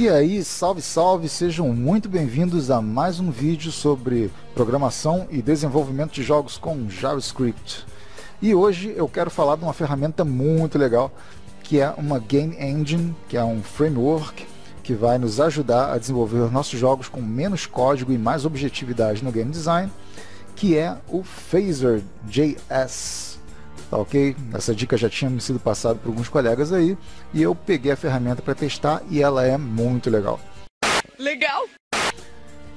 E aí, salve salve, sejam muito bem-vindos a mais um vídeo sobre programação e desenvolvimento de jogos com JavaScript. E hoje eu quero falar de uma ferramenta muito legal, que é uma Game Engine, que é um framework que vai nos ajudar a desenvolver nossos jogos com menos código e mais objetividade no game design, que é o Phaser.js. Tá ok? Essa dica já tinha sido passada por alguns colegas aí, e eu peguei a ferramenta para testar e ela é muito legal. Legal!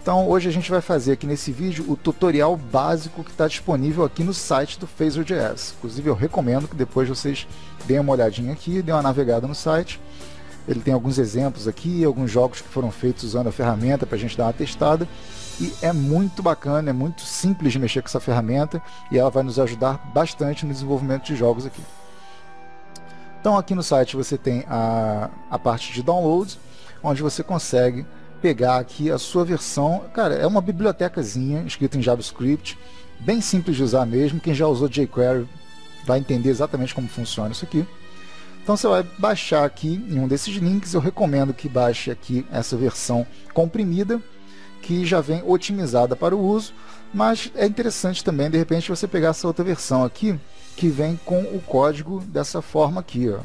Então hoje a gente vai fazer aqui nesse vídeo o tutorial básico que está disponível aqui no site do Phaser.js. Inclusive eu recomendo que depois vocês deem uma olhadinha aqui, deem uma navegada no site. Ele tem alguns exemplos aqui, alguns jogos que foram feitos usando a ferramenta para a gente dar uma testada. E é muito bacana, é muito simples de mexer com essa ferramenta e ela vai nos ajudar bastante no desenvolvimento de jogos aqui. Então aqui no site você tem a parte de downloads, onde você consegue pegar aqui a sua versão. Cara, é uma bibliotecazinha escrita em JavaScript, bem simples de usar mesmo. Quem já usou jQuery vai entender exatamente como funciona isso aqui. Então você vai baixar aqui em um desses links. Eu recomendo que baixe aqui essa versão comprimida, que já vem otimizada para o uso, mas é interessante também de repente você pegar essa outra versão aqui, que vem com o código dessa forma aqui, ó,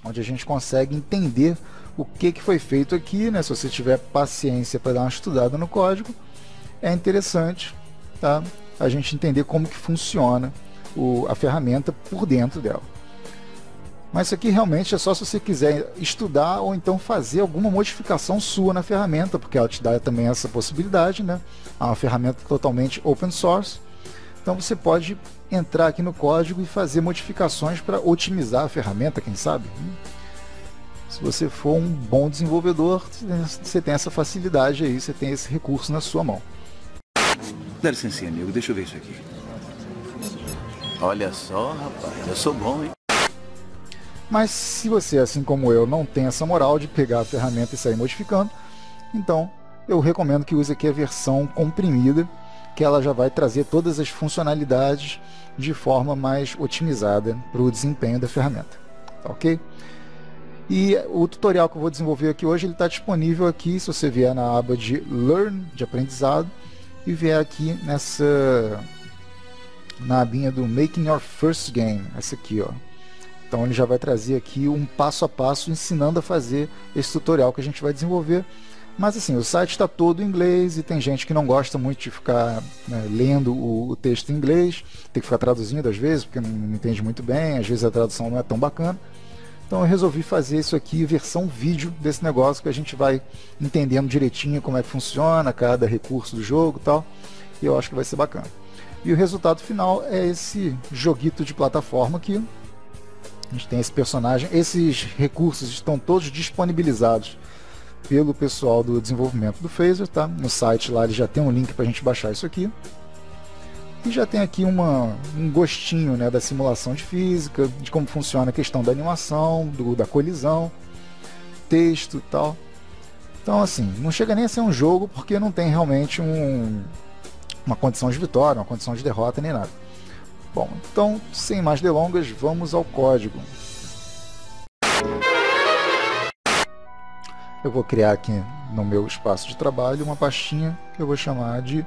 onde a gente consegue entender o que foi feito aqui, né? Se você tiver paciência para dar uma estudada no código, é interessante, tá? A gente entender como que funciona a ferramenta por dentro dela. Mas isso aqui realmente é só se você quiser estudar ou então fazer alguma modificação sua na ferramenta, porque ela te dá também essa possibilidade, né? É uma ferramenta totalmente open source. Então você pode entrar aqui no código e fazer modificações para otimizar a ferramenta, quem sabe? Se você for um bom desenvolvedor, você tem essa facilidade aí, você tem esse recurso na sua mão. Dá licença, amigo, deixa eu ver isso aqui. Olha só, rapaz, eu sou bom, hein? Mas se você, assim como eu, não tem essa moral de pegar a ferramenta e sair modificando, então eu recomendo que use aqui a versão comprimida, que ela já vai trazer todas as funcionalidades de forma mais otimizada para o desempenho da ferramenta, ok? E o tutorial que eu vou desenvolver aqui hoje, ele está disponível aqui, se você vier na aba de Learn, de aprendizado, e vier aqui na abinha do Making Your First Game, essa aqui, ó. Então ele já vai trazer aqui um passo a passo ensinando a fazer esse tutorial que a gente vai desenvolver. Mas assim, o site está todo em inglês e tem gente que não gosta muito de ficar, né, lendo o texto em inglês, tem que ficar traduzindo às vezes, porque não entende muito bem, às vezes a tradução não é tão bacana. Então eu resolvi fazer isso aqui, versão vídeo desse negócio, que a gente vai entendendo direitinho como é que funciona cada recurso do jogo e tal, e eu acho que vai ser bacana. E o resultado final é esse joguito de plataforma aqui. A gente tem esse personagem, esses recursos estão todos disponibilizados pelo pessoal do desenvolvimento do Phaser, tá? No site lá ele já tem um link para a gente baixar isso aqui. E já tem aqui um gostinho, né, da simulação de física, de como funciona a questão da animação, da colisão, texto e tal. Então assim, não chega nem a ser um jogo porque não tem realmente uma condição de vitória, uma condição de derrota nem nada. Bom, então, sem mais delongas, vamos ao código. Eu vou criar aqui no meu espaço de trabalho uma pastinha que eu vou chamar de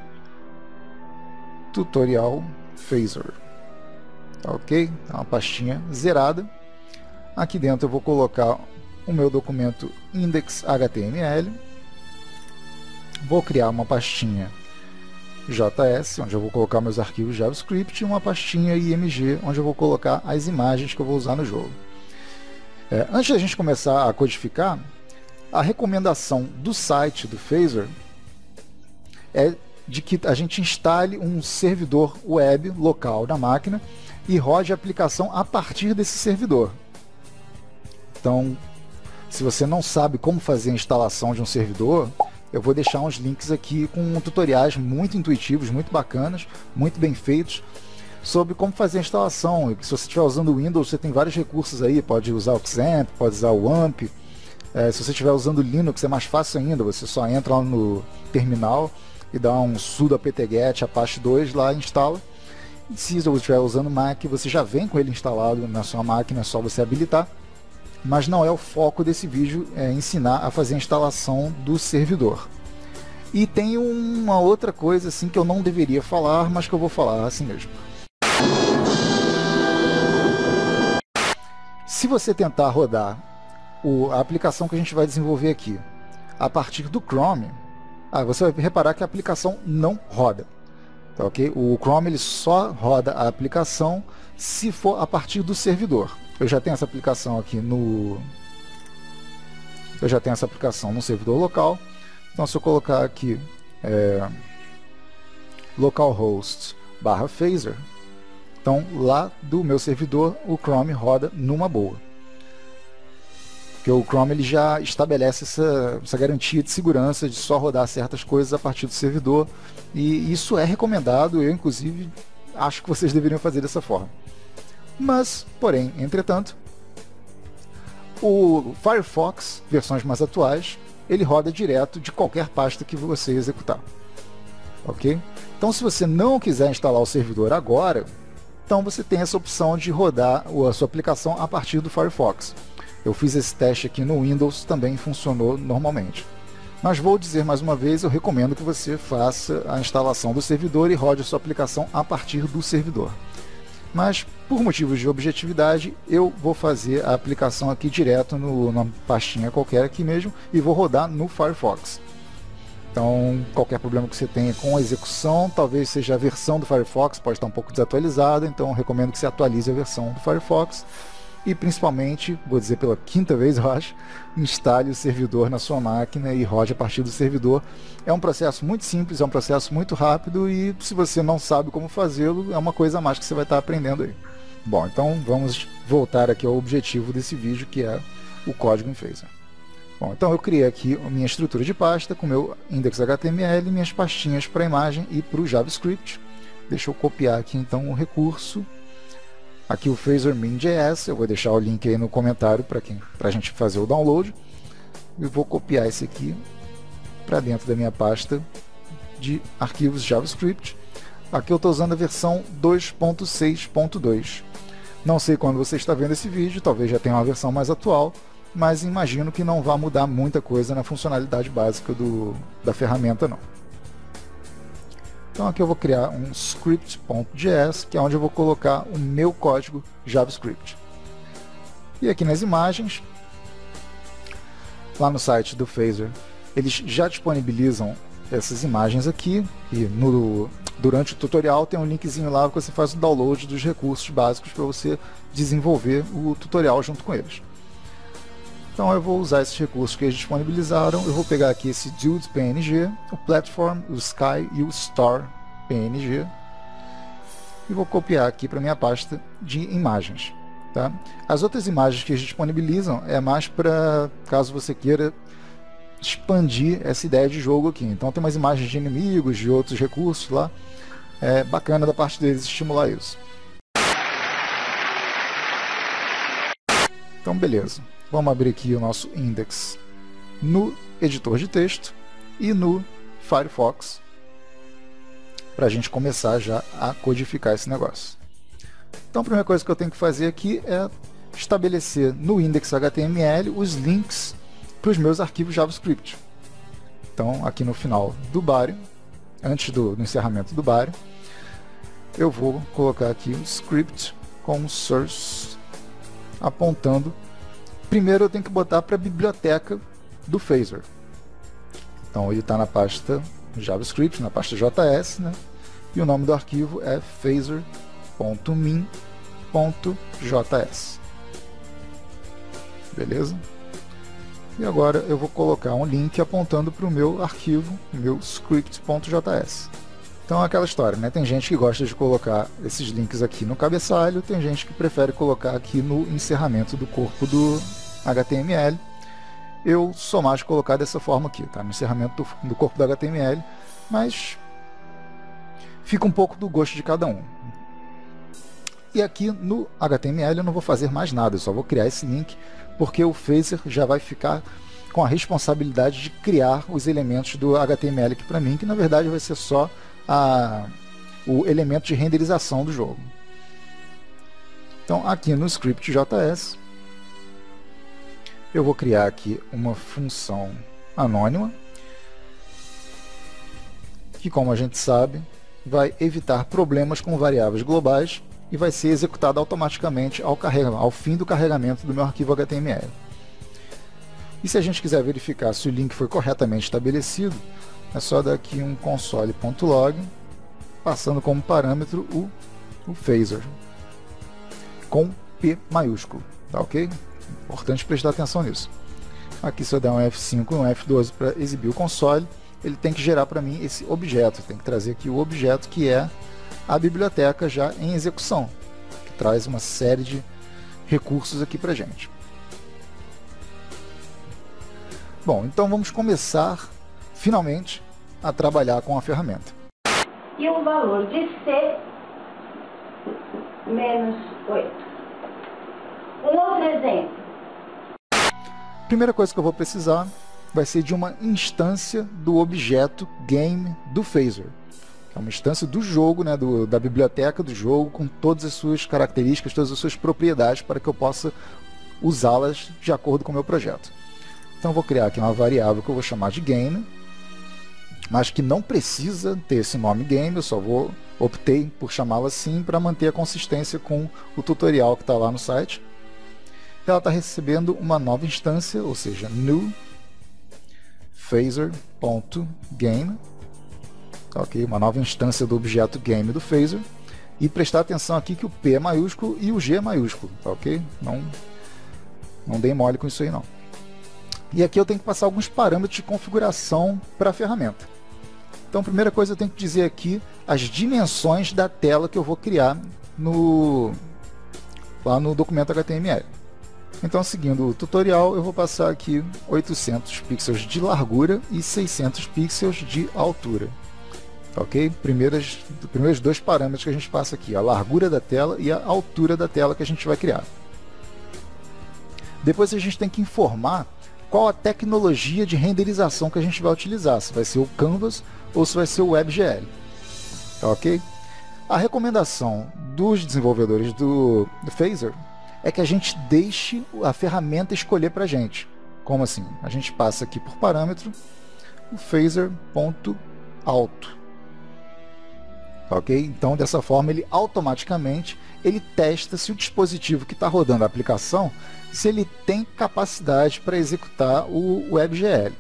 Tutorial Phaser. Tá ok? É uma pastinha zerada. Aqui dentro eu vou colocar o meu documento index.html. Vou criar uma pastinha JS, onde eu vou colocar meus arquivos JavaScript, e uma pastinha IMG, onde eu vou colocar as imagens que eu vou usar no jogo. Antes da gente começar a codificar, a recomendação do site do Phaser é de que a gente instale um servidor web local na máquina e rode a aplicação a partir desse servidor. Então, se você não sabe como fazer a instalação de um servidor, eu vou deixar uns links aqui com tutoriais muito intuitivos, muito bacanas, muito bem feitos, sobre como fazer a instalação. Se você estiver usando o Windows, você tem vários recursos aí, pode usar o XAMPP, pode usar o AMP. Se você estiver usando Linux, é mais fácil ainda, você só entra lá no terminal e dá um sudo apt-get apache 2 lá e instala. E se você estiver usando Mac, você já vem com ele instalado na sua máquina, é só você habilitar. mas não é o foco desse vídeo, ensinar a fazer a instalação do servidor. E tem uma outra coisa assim que eu não deveria falar, mas que eu vou falar assim mesmo. Se você tentar rodar a aplicação que a gente vai desenvolver aqui a partir do Chrome, você vai reparar que a aplicação não roda. Tá, ok? O Chrome ele só roda a aplicação se for a partir do servidor. Eu já tenho essa aplicação aqui no servidor local. Então, se eu colocar aqui localhost /phaser, então lá do meu servidor o Chrome roda numa boa. Porque o Chrome ele já estabelece essa garantia de segurança de só rodar certas coisas a partir do servidor, e isso é recomendado. Eu inclusive acho que vocês deveriam fazer dessa forma. Mas, porém, entretanto, o Firefox, versões mais atuais, ele roda direto de qualquer pasta que você executar. Ok? Então, se você não quiser instalar o servidor agora, então você tem essa opção de rodar a sua aplicação a partir do Firefox. Eu fiz esse teste aqui no Windows, também funcionou normalmente. Mas vou dizer mais uma vez, eu recomendo que você faça a instalação do servidor e rode a sua aplicação a partir do servidor. Mas, por motivos de objetividade, eu vou fazer a aplicação aqui direto numa pastinha qualquer aqui mesmo e vou rodar no Firefox. Então, qualquer problema que você tenha com a execução, talvez seja a versão do Firefox, pode estar um pouco desatualizada, então eu recomendo que você atualize a versão do Firefox. E principalmente, vou dizer pela quinta vez, eu acho, instale o servidor na sua máquina e rode a partir do servidor. É um processo muito simples, é um processo muito rápido, e se você não sabe como fazê-lo, é uma coisa a mais que você vai estar aprendendo aí. Bom, então vamos voltar aqui ao objetivo desse vídeo, que é o código em Phaser. Bom, então eu criei aqui a minha estrutura de pasta com meu index.html, minhas pastinhas para a imagem e para o JavaScript. Deixa eu copiar aqui então o recurso. Aqui o Phaser min.js, eu vou deixar o link aí no comentário para a gente fazer o download. E vou copiar esse aqui para dentro da minha pasta de arquivos JavaScript. Aqui eu estou usando a versão 2.6.2. Não sei quando você está vendo esse vídeo, talvez já tenha uma versão mais atual, mas imagino que não vai mudar muita coisa na funcionalidade básica da ferramenta não. Então aqui eu vou criar um script.js, que é onde eu vou colocar o meu código JavaScript. E aqui nas imagens, lá no site do Phaser, eles já disponibilizam essas imagens aqui, e durante o tutorial tem um linkzinho lá que você faz o download dos recursos básicos para você desenvolver o tutorial junto com eles. Então eu vou usar esses recursos que eles disponibilizaram. Eu vou pegar aqui esse Dude PNG, o Platform, o Sky e o Star PNG, e vou copiar aqui para minha pasta de imagens. Tá? As outras imagens que eles disponibilizam é mais para caso você queira expandir essa ideia de jogo aqui. Então tem umas imagens de inimigos, de outros recursos lá. É bacana da parte deles estimular isso. Então beleza. Vamos abrir aqui o nosso index no editor de texto e no Firefox para a gente começar já a codificar esse negócio. Então a primeira coisa que eu tenho que fazer aqui é estabelecer no index.html os links para os meus arquivos JavaScript. Então aqui no final do body, antes do encerramento do body, eu vou colocar aqui um script com source apontando. Primeiro eu tenho que botar para a biblioteca do Phaser. Então ele está na pasta JavaScript, na pasta JS, né? E o nome do arquivo é phaser.min.js. Beleza? E agora eu vou colocar um link apontando para o meu arquivo, meu script.js. Então é aquela história, né? Tem gente que gosta de colocar esses links aqui no cabeçalho, tem gente que prefere colocar aqui no encerramento do corpo do HTML. Eu sou mais de colocar dessa forma aqui, tá? No encerramento do corpo do HTML, mas fica um pouco do gosto de cada um. E aqui no HTML eu não vou fazer mais nada, eu só vou criar esse link, porque o Phaser já vai ficar com a responsabilidade de criar os elementos do HTML aqui para mim, que na verdade vai ser só o elemento de renderização do jogo. Então aqui no script.js eu vou criar aqui uma função anônima, que, como a gente sabe, vai evitar problemas com variáveis globais e vai ser executada automaticamente ao fim do carregamento do meu arquivo HTML. E se a gente quiser verificar se o link foi corretamente estabelecido, é só dar aqui um console.log, passando como parâmetro o phaser, com P maiúsculo, tá ok? Importante prestar atenção nisso. Aqui, se eu der um F5 e um F12 para exibir o console, ele tem que gerar para mim esse objeto, tem que trazer aqui o objeto que é a biblioteca já em execução, que traz uma série de recursos aqui para gente. Bom, então vamos começar finalmente a trabalhar com a ferramenta. E o valor de C menos 8. Um outro exemplo. Primeira coisa que eu vou precisar vai ser de uma instância do objeto game do phaser. É uma instância do jogo, né, da biblioteca do jogo, com todas as suas características, todas as suas propriedades, para que eu possa usá-las de acordo com o meu projeto. Então eu vou criar aqui uma variável que eu vou chamar de game, mas que não precisa ter esse nome game, eu só optei por chamá-la assim para manter a consistência com o tutorial que está lá no site. Ela está recebendo uma nova instância, ou seja, new phaser.game, tá, ok? Uma nova instância do objeto game do phaser, e prestar atenção aqui que o P é maiúsculo e o G é maiúsculo, tá, ok? Não dei mole com isso aí não. E aqui eu tenho que passar alguns parâmetros de configuração para a ferramenta. Então, a primeira coisa, eu tenho que dizer aqui as dimensões da tela que eu vou criar lá no documento HTML. Então, seguindo o tutorial, eu vou passar aqui 800 pixels de largura e 600 pixels de altura. Ok? Primeiros dois parâmetros que a gente passa aqui, a largura da tela e a altura da tela que a gente vai criar. Depois a gente tem que informar qual a tecnologia de renderização que a gente vai utilizar, se vai ser o Canvas ou se vai ser o WebGL. Tá, ok? A recomendação dos desenvolvedores do phaser é que a gente deixe a ferramenta escolher para a gente. Como assim? A gente passa aqui por parâmetro o phaser.auto. Ok? Então, dessa forma, ele automaticamente testa se o dispositivo que está rodando a aplicação, se ele tem capacidade para executar o WebGL.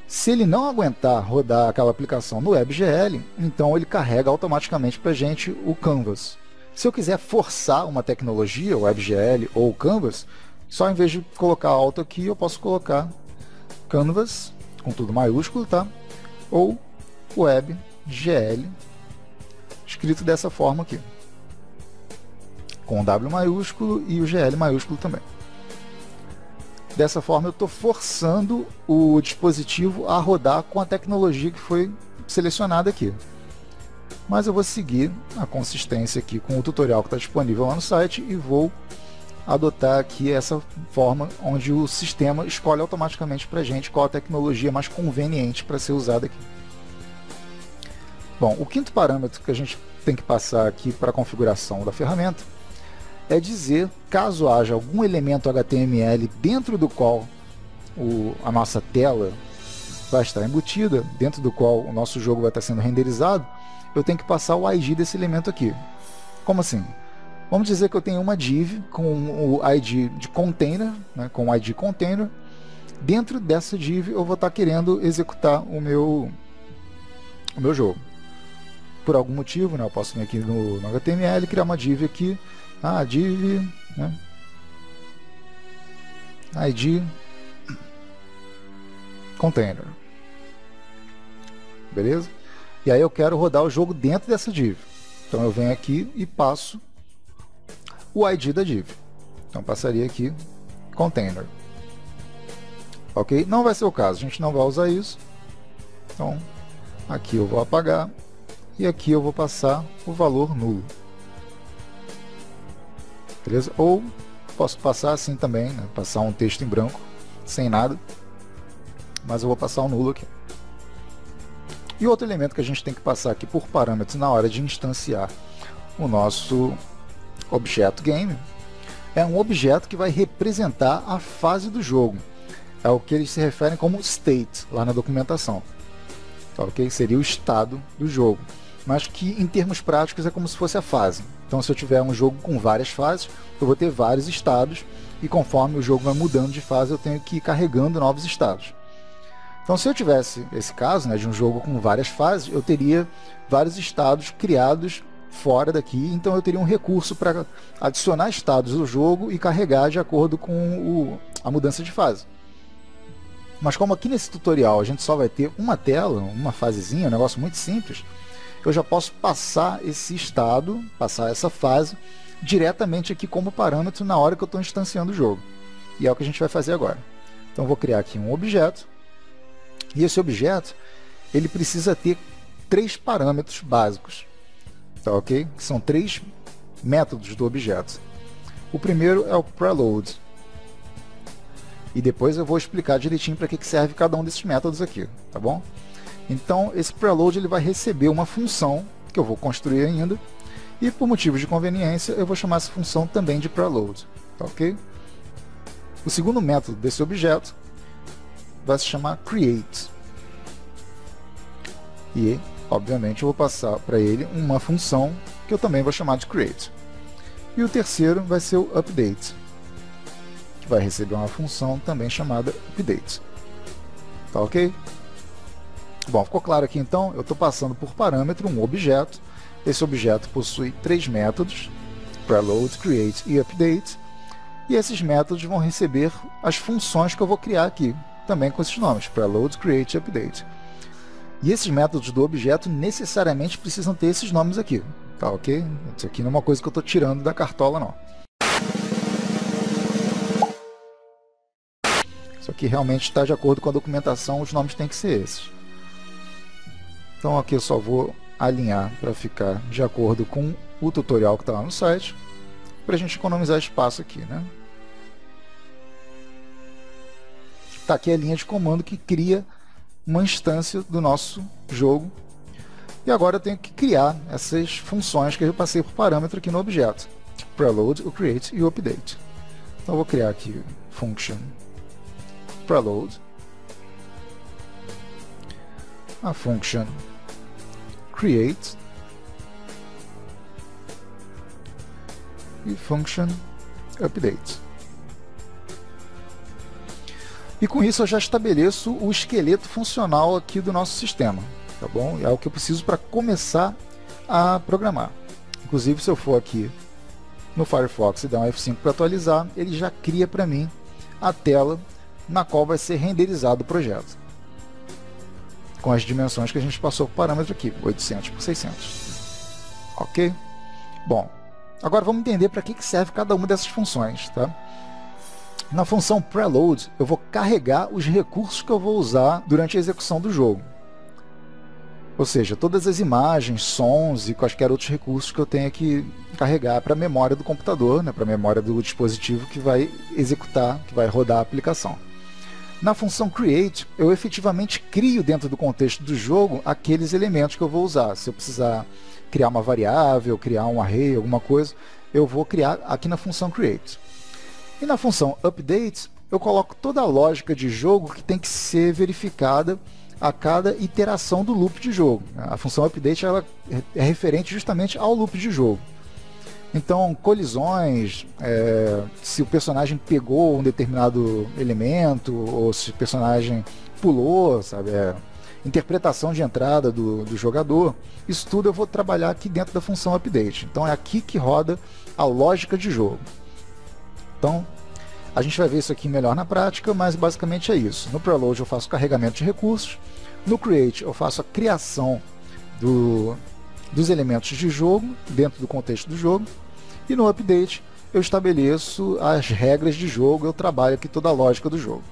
Se ele não aguentar rodar aquela aplicação no WebGL, então ele carrega automaticamente para a gente o Canvas. Se eu quiser forçar uma tecnologia, o WebGL ou o Canvas, só em vez de colocar alto aqui, eu posso colocar Canvas, com tudo maiúsculo, tá? Ou WebGL, escrito dessa forma aqui, com o W maiúsculo e o GL maiúsculo também. Dessa forma eu estou forçando o dispositivo a rodar com a tecnologia que foi selecionada aqui. Mas eu vou seguir a consistência aqui com o tutorial que está disponível lá no site e vou adotar aqui essa forma onde o sistema escolhe automaticamente para a gente qual a tecnologia mais conveniente para ser usada aqui. Bom, o quinto parâmetro que a gente tem que passar aqui para a configuração da ferramenta é dizer, caso haja algum elemento HTML dentro do qual a nossa tela vai estar embutida, dentro do qual o nosso jogo vai estar sendo renderizado, eu tenho que passar o ID desse elemento aqui. Como assim? Vamos dizer que eu tenho uma div com o ID de container, né, com o ID container. Dentro dessa div eu vou estar querendo executar o meu jogo. Por algum motivo, né, eu posso vir aqui no HTML e criar uma div aqui, div, né, ID container. Beleza? E aí eu quero rodar o jogo dentro dessa div. Então eu venho aqui e passo o ID da div. Então passaria aqui container. Ok? Não vai ser o caso, a gente não vai usar isso. Então aqui eu vou apagar e aqui eu vou passar o valor nulo. Beleza? Ou posso passar assim também, né? Passar um texto em branco, sem nada. Mas eu vou passar um nulo aqui. E outro elemento que a gente tem que passar aqui por parâmetros na hora de instanciar o nosso objeto game é um objeto que vai representar a fase do jogo. É o que eles se referem como state, lá na documentação. Tá, ok? Seria o estado do jogo. Mas que, em termos práticos, é como se fosse a fase. Então, se eu tiver um jogo com várias fases, eu vou ter vários estados, e conforme o jogo vai mudando de fase, eu tenho que ir carregando novos estados. Então, se eu tivesse esse caso, né, de um jogo com várias fases, eu teria vários estados criados fora daqui, então eu teria um recurso para adicionar estados ao jogo e carregar de acordo com a mudança de fase. Mas como aqui nesse tutorial a gente só vai ter uma tela, uma fasezinha, um negócio muito simples, eu já posso passar esse estado, passar essa fase, diretamente aqui como parâmetro na hora que eu estou instanciando o jogo. E é o que a gente vai fazer agora. Então eu vou criar aqui um objeto, e esse objeto ele precisa ter 3 parâmetros básicos, tá, ok? Que são 3 métodos do objeto. O primeiro é o preload, e depois eu vou explicar direitinho para que serve cada um desses métodos aqui, tá bom? Então esse preload ele vai receber uma função que eu vou construir ainda, e por motivos de conveniência eu vou chamar essa função também de preload, tá, ok? O segundo método desse objeto vai se chamar create, e obviamente eu vou passar para ele uma função que eu também vou chamar de create. E o terceiro vai ser o update, que vai receber uma função também chamada update, tá, ok? Bom, ficou claro aqui então, eu estou passando por parâmetro um objeto. Esse objeto possui 3 métodos, preload, create e update, e esses métodos vão receber as funções que eu vou criar aqui, também com esses nomes, preload, create e update. E esses métodos do objeto necessariamente precisam ter esses nomes aqui, tá, ok? Isso aqui não é uma coisa que eu estou tirando da cartola, não. Isso aqui realmente está de acordo com a documentação, os nomes têm que ser esses. Então aqui eu só vou alinhar para ficar de acordo com o tutorial que está lá no site, para a gente economizar espaço aqui, né? Está aqui a linha de comando que cria uma instância do nosso jogo, e agora eu tenho que criar essas funções que eu passei por parâmetro aqui no objeto, preload, o create e o update. Então eu vou criar aqui function preload, a function create e function update. E com isso eu já estabeleço o esqueleto funcional aqui do nosso sistema, tá bom? É o que eu preciso para começar a programar. Inclusive, se eu for aqui no Firefox e dar um F5 para atualizar, ele já cria para mim a tela na qual vai ser renderizado o projeto, com as dimensões que a gente passou por parâmetro aqui, 800 por 600. Ok? Bom, agora vamos entender para que serve cada uma dessas funções, tá? Na função preload, eu vou carregar os recursos que eu vou usar durante a execução do jogo. Ou seja, todas as imagens, sons e quaisquer outros recursos que eu tenho que carregar para a memória do computador, né, para a memória do dispositivo que vai executar, que vai rodar a aplicação. Na função create, eu efetivamente crio dentro do contexto do jogo aqueles elementos que eu vou usar. Se eu precisar criar uma variável, criar um array, alguma coisa, eu vou criar aqui na função create. E na função update, eu coloco toda a lógica de jogo que tem que ser verificada a cada iteração do loop de jogo. A função update ela é referente justamente ao loop de jogo. Então, colisões, se o personagem pegou um determinado elemento, ou se o personagem pulou, sabe? Interpretação de entrada do jogador, isso tudo eu vou trabalhar aqui dentro da função update. Então é aqui que roda a lógica de jogo. Então, a gente vai ver isso aqui melhor na prática, mas basicamente é isso. No preload eu faço carregamento de recursos, no create eu faço a criação dos elementos de jogo dentro do contexto do jogo, e no update eu estabeleço as regras de jogo, eu trabalho aqui toda a lógica do jogo.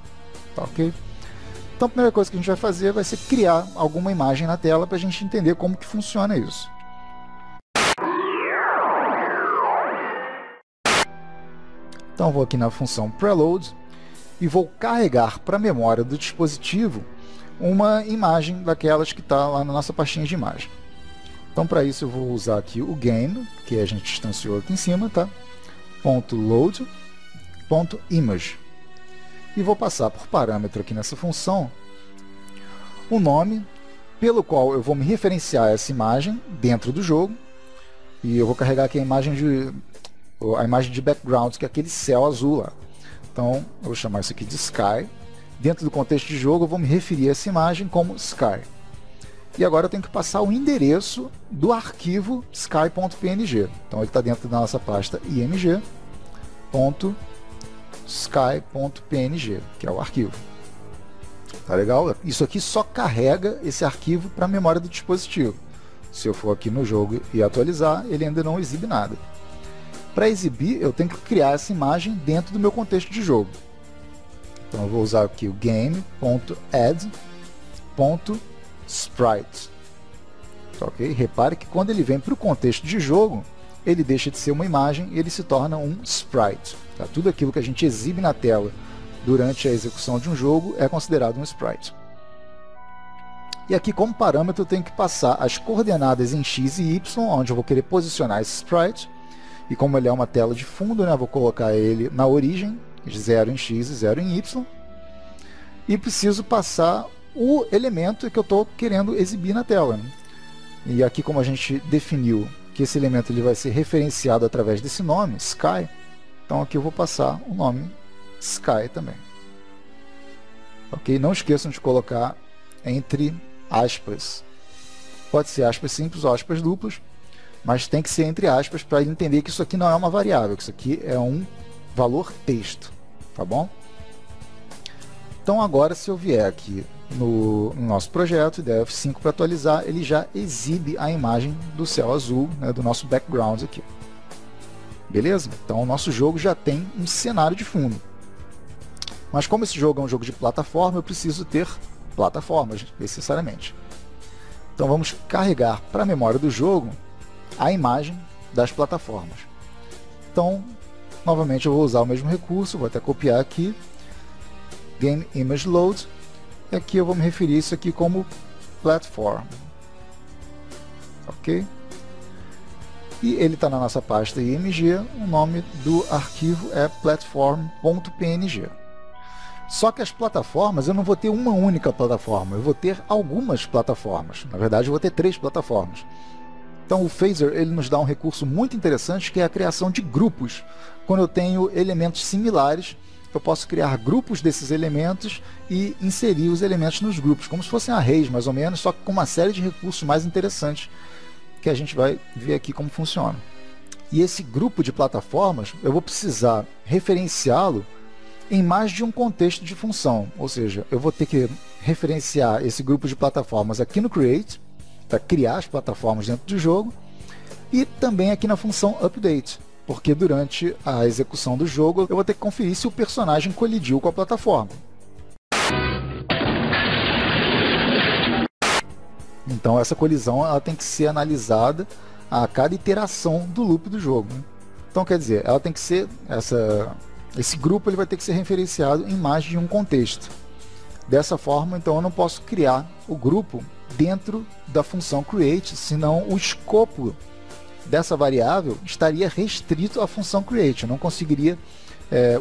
Tá, ok? Então a primeira coisa que a gente vai fazer vai ser criar alguma imagem na tela para a gente entender como que funciona isso. Então vou aqui na função preload e vou carregar para a memória do dispositivo uma imagem daquelas que está lá na nossa pastinha de imagem. Então para isso eu vou usar aqui o game, que a gente instanciou aqui em cima, tá? .load.image e vou passar por parâmetro aqui nessa função o nome pelo qual eu vou me referenciar a essa imagem dentro do jogo, e eu vou carregar aqui a imagem de background, que é aquele céu azul lá. Então eu vou chamar isso aqui de Sky. Dentro do contexto de jogo eu vou me referir a essa imagem como Sky. E agora eu tenho que passar o endereço do arquivo sky.png. Então ele está dentro da nossa pasta img.sky.png, que é o arquivo. Tá legal? Isso aqui só carrega esse arquivo para a memória do dispositivo. Se eu for aqui no jogo e atualizar, ele ainda não exibe nada. Para exibir, eu tenho que criar essa imagem dentro do meu contexto de jogo. Então eu vou usar aqui o game.add.sprite. Ok? Repare que quando ele vem para o contexto de jogo, ele deixa de ser uma imagem e ele se torna um sprite. Tá? Tudo aquilo que a gente exibe na tela durante a execução de um jogo é considerado um sprite. E aqui, como parâmetro, eu tenho que passar as coordenadas em x e y, onde eu vou querer posicionar esse sprite. E como ele é uma tela de fundo, né, eu vou colocar ele na origem, 0 em x e 0 em y. E preciso passar o elemento que eu estou querendo exibir na tela, né? E aqui, como a gente definiu que esse elemento ele vai ser referenciado através desse nome, Sky, então aqui eu vou passar o nome Sky também. Ok? Não esqueçam de colocar entre aspas. Pode ser aspas simples ou aspas duplas, mas tem que ser entre aspas para ele entender que isso aqui não é uma variável, que isso aqui é um valor texto, tá bom? Então agora, se eu vier aqui no nosso projeto e der F5 para atualizar, ele já exibe a imagem do céu azul, né, do nosso background aqui. Beleza? Então o nosso jogo já tem um cenário de fundo. Mas como esse jogo é um jogo de plataforma, eu preciso ter plataformas, necessariamente. Então vamos carregar para a memória do jogo a imagem das plataformas. Então, novamente eu vou usar o mesmo recurso, vou até copiar aqui, Game Image Load, e aqui eu vou me referir a isso aqui como Platform. Ok? E ele está na nossa pasta img, o nome do arquivo é platform.png. Só que as plataformas, eu não vou ter uma única plataforma, eu vou ter algumas plataformas. Na verdade, eu vou ter 3 plataformas. Então o Phaser ele nos dá um recurso muito interessante, que é a criação de grupos. Quando eu tenho elementos similares, eu posso criar grupos desses elementos e inserir os elementos nos grupos, como se fossem arrays, mais ou menos, só que com uma série de recursos mais interessantes, que a gente vai ver aqui como funciona. E esse grupo de plataformas, eu vou precisar referenciá-lo em mais de um contexto de função, ou seja, eu vou ter que referenciar esse grupo de plataformas aqui no Create, para criar as plataformas dentro do jogo, e também aqui na função Update, porque durante a execução do jogo eu vou ter que conferir se o personagem colidiu com a plataforma. Então essa colisão ela tem que ser analisada a cada iteração do loop do jogo, né? Então quer dizer, ela tem que ser esse grupo ele vai ter que ser referenciado em mais de um contexto. Dessa forma, então eu não posso criar o grupo dentro da função create, senão o escopo dessa variável estaria restrito à função create. Eu não conseguiria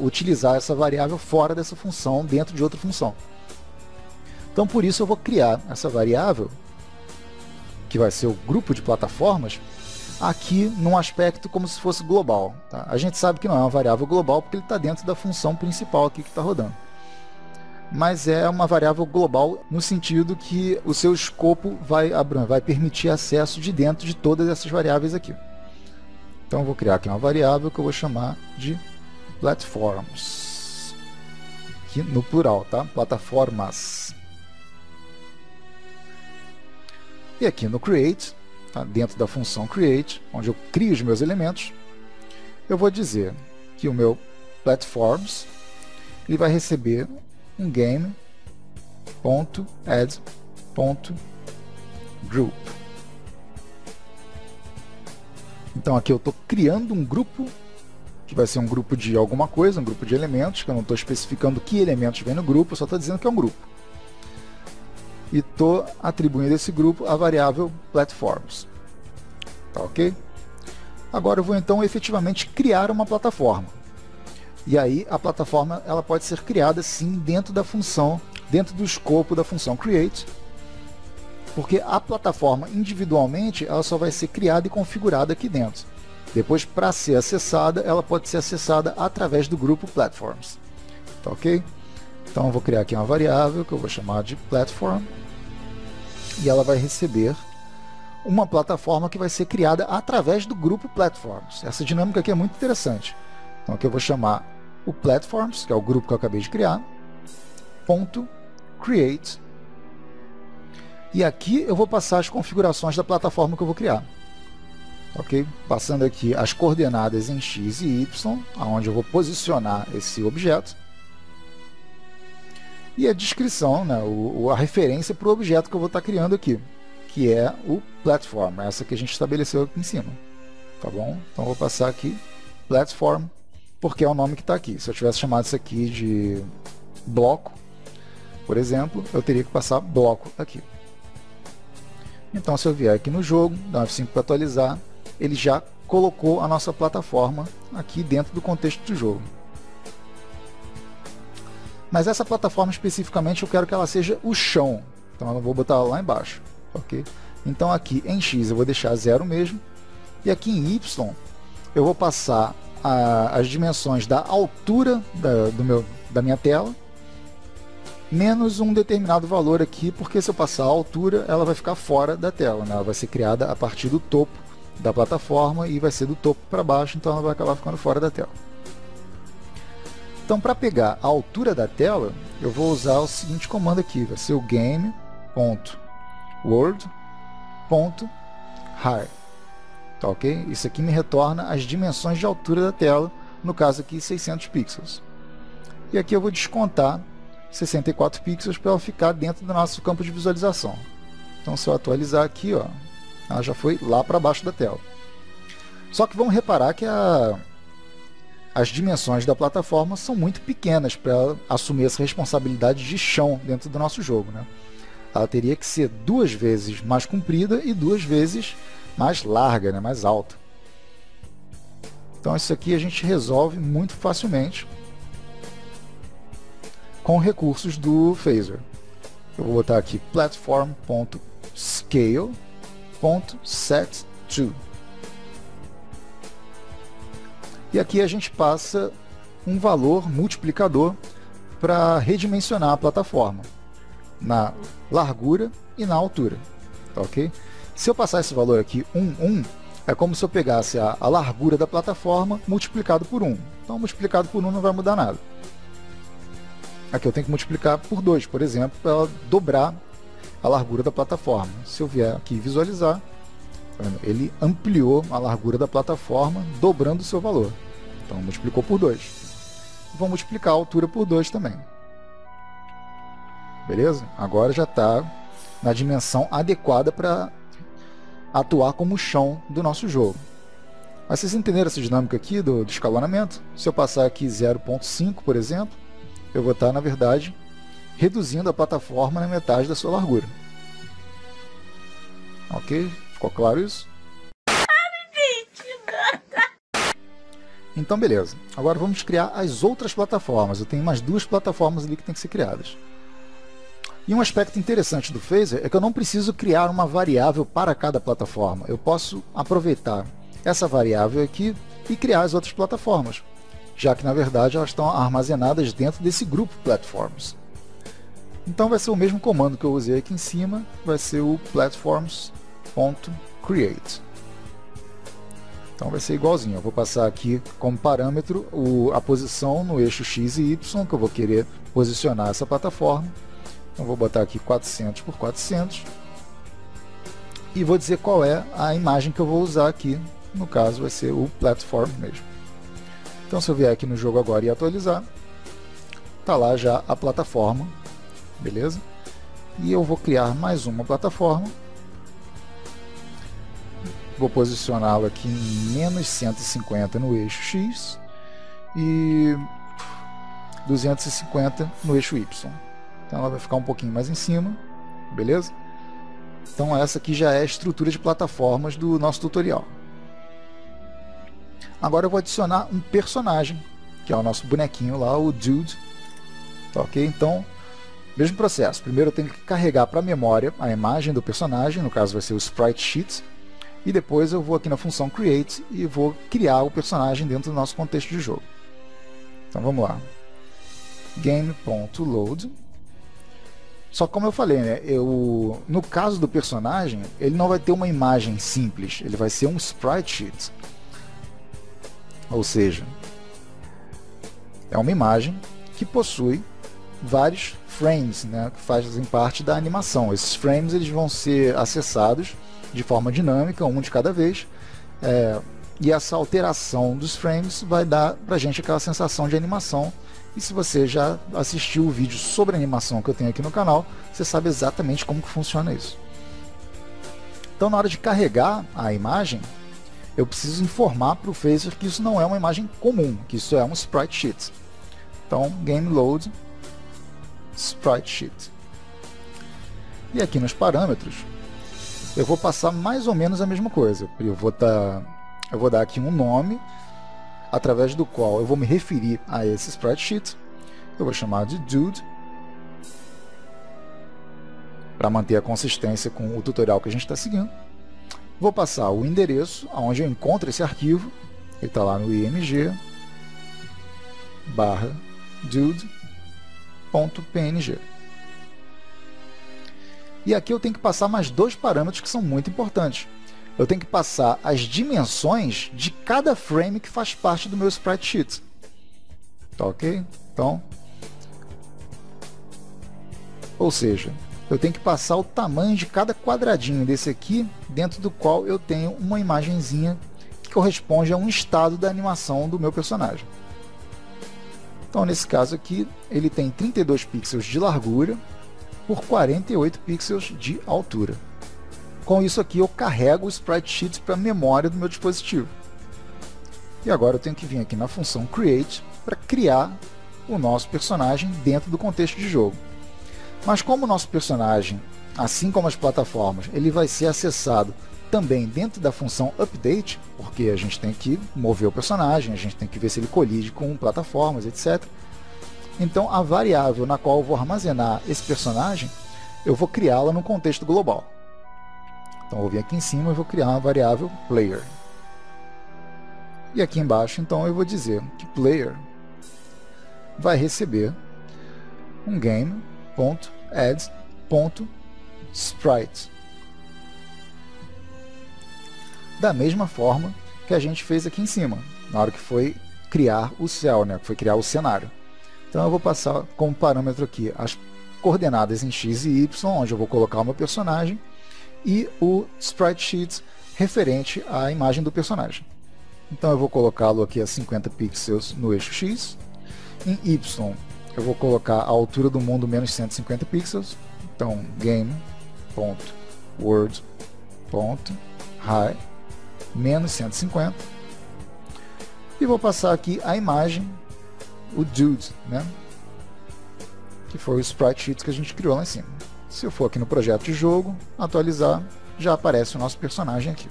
utilizar essa variável fora dessa função, dentro de outra função. Então por isso eu vou criar essa variável, que vai ser o grupo de plataformas, aqui num aspecto como se fosse global. Tá? A gente sabe que não é uma variável global porque ele está dentro da função principal aqui que está rodando. Mas é uma variável global no sentido que o seu escopo vai permitir acesso de dentro de todas essas variáveis aqui. Então eu vou criar aqui uma variável que eu vou chamar de platforms, aqui no plural, tá? Plataformas. E aqui no create, tá? Dentro da função create, onde eu crio os meus elementos, eu vou dizer que o meu platforms ele vai receber um game.add.group. Então aqui eu estou criando um grupo, que vai ser um grupo de alguma coisa, um grupo de elementos, que eu não estou especificando que elementos vem no grupo, eu só estou dizendo que é um grupo. E estou atribuindo a esse grupo a variável platforms. Tá ok? Agora eu vou então efetivamente criar uma plataforma. E aí a plataforma ela pode ser criada sim dentro da função, dentro do escopo da função create, porque a plataforma individualmente ela só vai ser criada e configurada aqui dentro. Depois, para ser acessada, ela pode ser acessada através do grupo platforms. Tá ok? Então eu vou criar aqui uma variável que eu vou chamar de platform e ela vai receber uma plataforma que vai ser criada através do grupo platforms. Essa dinâmica aqui é muito interessante. Então aqui eu vou chamar o platforms, que é o grupo que eu acabei de criar, ponto create, e aqui eu vou passar as configurações da plataforma que eu vou criar. Ok? Passando aqui as coordenadas em x e y, aonde eu vou posicionar esse objeto, e a descrição, né, a referência para o objeto que eu vou estar criando aqui, que é o platform, essa que a gente estabeleceu aqui em cima. Tá bom? Então eu vou passar aqui platform, porque é o nome que está aqui. Se eu tivesse chamado isso aqui de bloco, por exemplo, eu teria que passar bloco aqui. Então se eu vier aqui no jogo, dar um F5 para atualizar, ele já colocou a nossa plataforma aqui dentro do contexto do jogo. Mas essa plataforma especificamente eu quero que ela seja o chão, então eu vou botar ela lá embaixo. Okay? Então aqui em X eu vou deixar 0 mesmo, e aqui em Y eu vou passar as dimensões da altura da minha tela, menos um determinado valor aqui, porque se eu passar a altura ela vai ficar fora da tela, né? Ela vai ser criada a partir do topo da plataforma e vai ser do topo para baixo, então ela vai acabar ficando fora da tela. Então para pegar a altura da tela eu vou usar o seguinte comando aqui, vai ser o game.word.height. Tá ok? Isso aqui me retorna as dimensões de altura da tela, no caso aqui 600 pixels. E aqui eu vou descontar 64 pixels para ela ficar dentro do nosso campo de visualização. Então se eu atualizar aqui, ó, ela já foi lá para baixo da tela. Só que vamos reparar que as dimensões da plataforma são muito pequenas para ela assumir essa responsabilidade de chão dentro do nosso jogo, né? Ela teria que ser 2 vezes mais comprida e 2 vezes mais larga, né? Mais alta. Então isso aqui a gente resolve muito facilmente com recursos do Phaser. Eu vou botar aqui platform.scale.set2. E aqui a gente passa um valor multiplicador para redimensionar a plataforma na largura e na altura. Tá ok? Se eu passar esse valor aqui 1, é como se eu pegasse a largura da plataforma multiplicado por 1. Então multiplicado por 1 não vai mudar nada. Aqui eu tenho que multiplicar por 2, por exemplo, para ela dobrar a largura da plataforma. Se eu vier aqui visualizar, ele ampliou a largura da plataforma, dobrando o seu valor. Então multiplicou por 2. Vou multiplicar a altura por 2 também. Beleza? Agora já está na dimensão adequada para atuar como chão do nosso jogo. Mas vocês entenderam essa dinâmica aqui do escalonamento? Se eu passar aqui 0.5, por exemplo, eu vou estar, na verdade, reduzindo a plataforma na metade da sua largura. Ok? Ficou claro isso? Então beleza, agora vamos criar as outras plataformas. Eu tenho mais 2 plataformas ali que tem que ser criadas. E um aspecto interessante do Phaser é que eu não preciso criar uma variável para cada plataforma. Eu posso aproveitar essa variável aqui e criar as outras plataformas, já que na verdade elas estão armazenadas dentro desse grupo platforms. Então vai ser o mesmo comando que eu usei aqui em cima, vai ser o platforms.create. Então vai ser igualzinho, eu vou passar aqui como parâmetro a posição no eixo X e Y, que eu vou querer posicionar essa plataforma. Então vou botar aqui 400 por 400 e vou dizer qual é a imagem que eu vou usar aqui, no caso vai ser o platform mesmo. Então se eu vier aqui no jogo agora e atualizar, tá lá já a plataforma, beleza? E eu vou criar mais uma plataforma. Vou posicioná-lo aqui em menos 150 no eixo X e 250 no eixo Y. Então ela vai ficar um pouquinho mais em cima, beleza? Então essa aqui já é a estrutura de plataformas do nosso tutorial. Agora eu vou adicionar um personagem, que é o nosso bonequinho lá, o Dude. Ok? Então, mesmo processo. Primeiro eu tenho que carregar para a memória a imagem do personagem, no caso vai ser o Sprite Sheet, e depois eu vou aqui na função Create e vou criar o personagem dentro do nosso contexto de jogo. Então vamos lá. Game.load. Só que como eu falei, né, no caso do personagem, ele não vai ter uma imagem simples, ele vai ser um Sprite Sheet. Ou seja, é uma imagem que possui vários frames, né, que fazem parte da animação. Esses frames eles vão ser acessados de forma dinâmica, um de cada vez, e essa alteração dos frames vai dar pra gente aquela sensação de animação. E se você já assistiu o vídeo sobre animação que eu tenho aqui no canal, você sabe exatamente como que funciona isso. Então, na hora de carregar a imagem, eu preciso informar para o Phaser que isso não é uma imagem comum, que isso é um Sprite Sheet. Então, GameLoad Sprite Sheet. E aqui nos parâmetros, eu vou passar mais ou menos a mesma coisa. Eu vou dar aqui um nome, através do qual eu vou me referir a esse Sprite Sheet. Eu vou chamar de Dude, para manter a consistência com o tutorial que a gente está seguindo. Vou passar o endereço onde eu encontro esse arquivo. Ele está lá no img/dude.png. E aqui eu tenho que passar mais dois parâmetros que são muito importantes. Eu tenho que passar as dimensões de cada frame que faz parte do meu Sprite Sheet. Tá ok? Então, ou seja, eu tenho que passar o tamanho de cada quadradinho desse aqui, dentro do qual eu tenho uma imagenzinha que corresponde a um estado da animação do meu personagem. Então, nesse caso aqui, ele tem 32 pixels de largura por 48 pixels de altura. Com isso aqui eu carrego o Sprite Sheet para a memória do meu dispositivo. E agora eu tenho que vir aqui na função Create para criar o nosso personagem dentro do contexto de jogo. Mas como o nosso personagem, assim como as plataformas, ele vai ser acessado também dentro da função Update, porque a gente tem que mover o personagem, a gente tem que ver se ele colide com plataformas, etc. Então a variável na qual eu vou armazenar esse personagem, eu vou criá-la no contexto global. Então eu vou vir aqui em cima e vou criar uma variável player. E aqui embaixo, então, eu vou dizer que player vai receber um game.add.sprite. Da mesma forma que a gente fez aqui em cima, na hora que foi criar o céu, né? Que foi criar o cenário. Então eu vou passar como parâmetro aqui as coordenadas em x e y, onde eu vou colocar o meu personagem, e o Sprite Sheet referente à imagem do personagem. Então eu vou colocá-lo aqui a 50 pixels no eixo X. Em Y eu vou colocar a altura do mundo menos 150 pixels. Então game.world.height menos 150. E vou passar aqui a imagem, o Dude, né? Que foi o Sprite Sheet que a gente criou lá em cima. Se eu for aqui no projeto de jogo, atualizar, já aparece o nosso personagem aqui.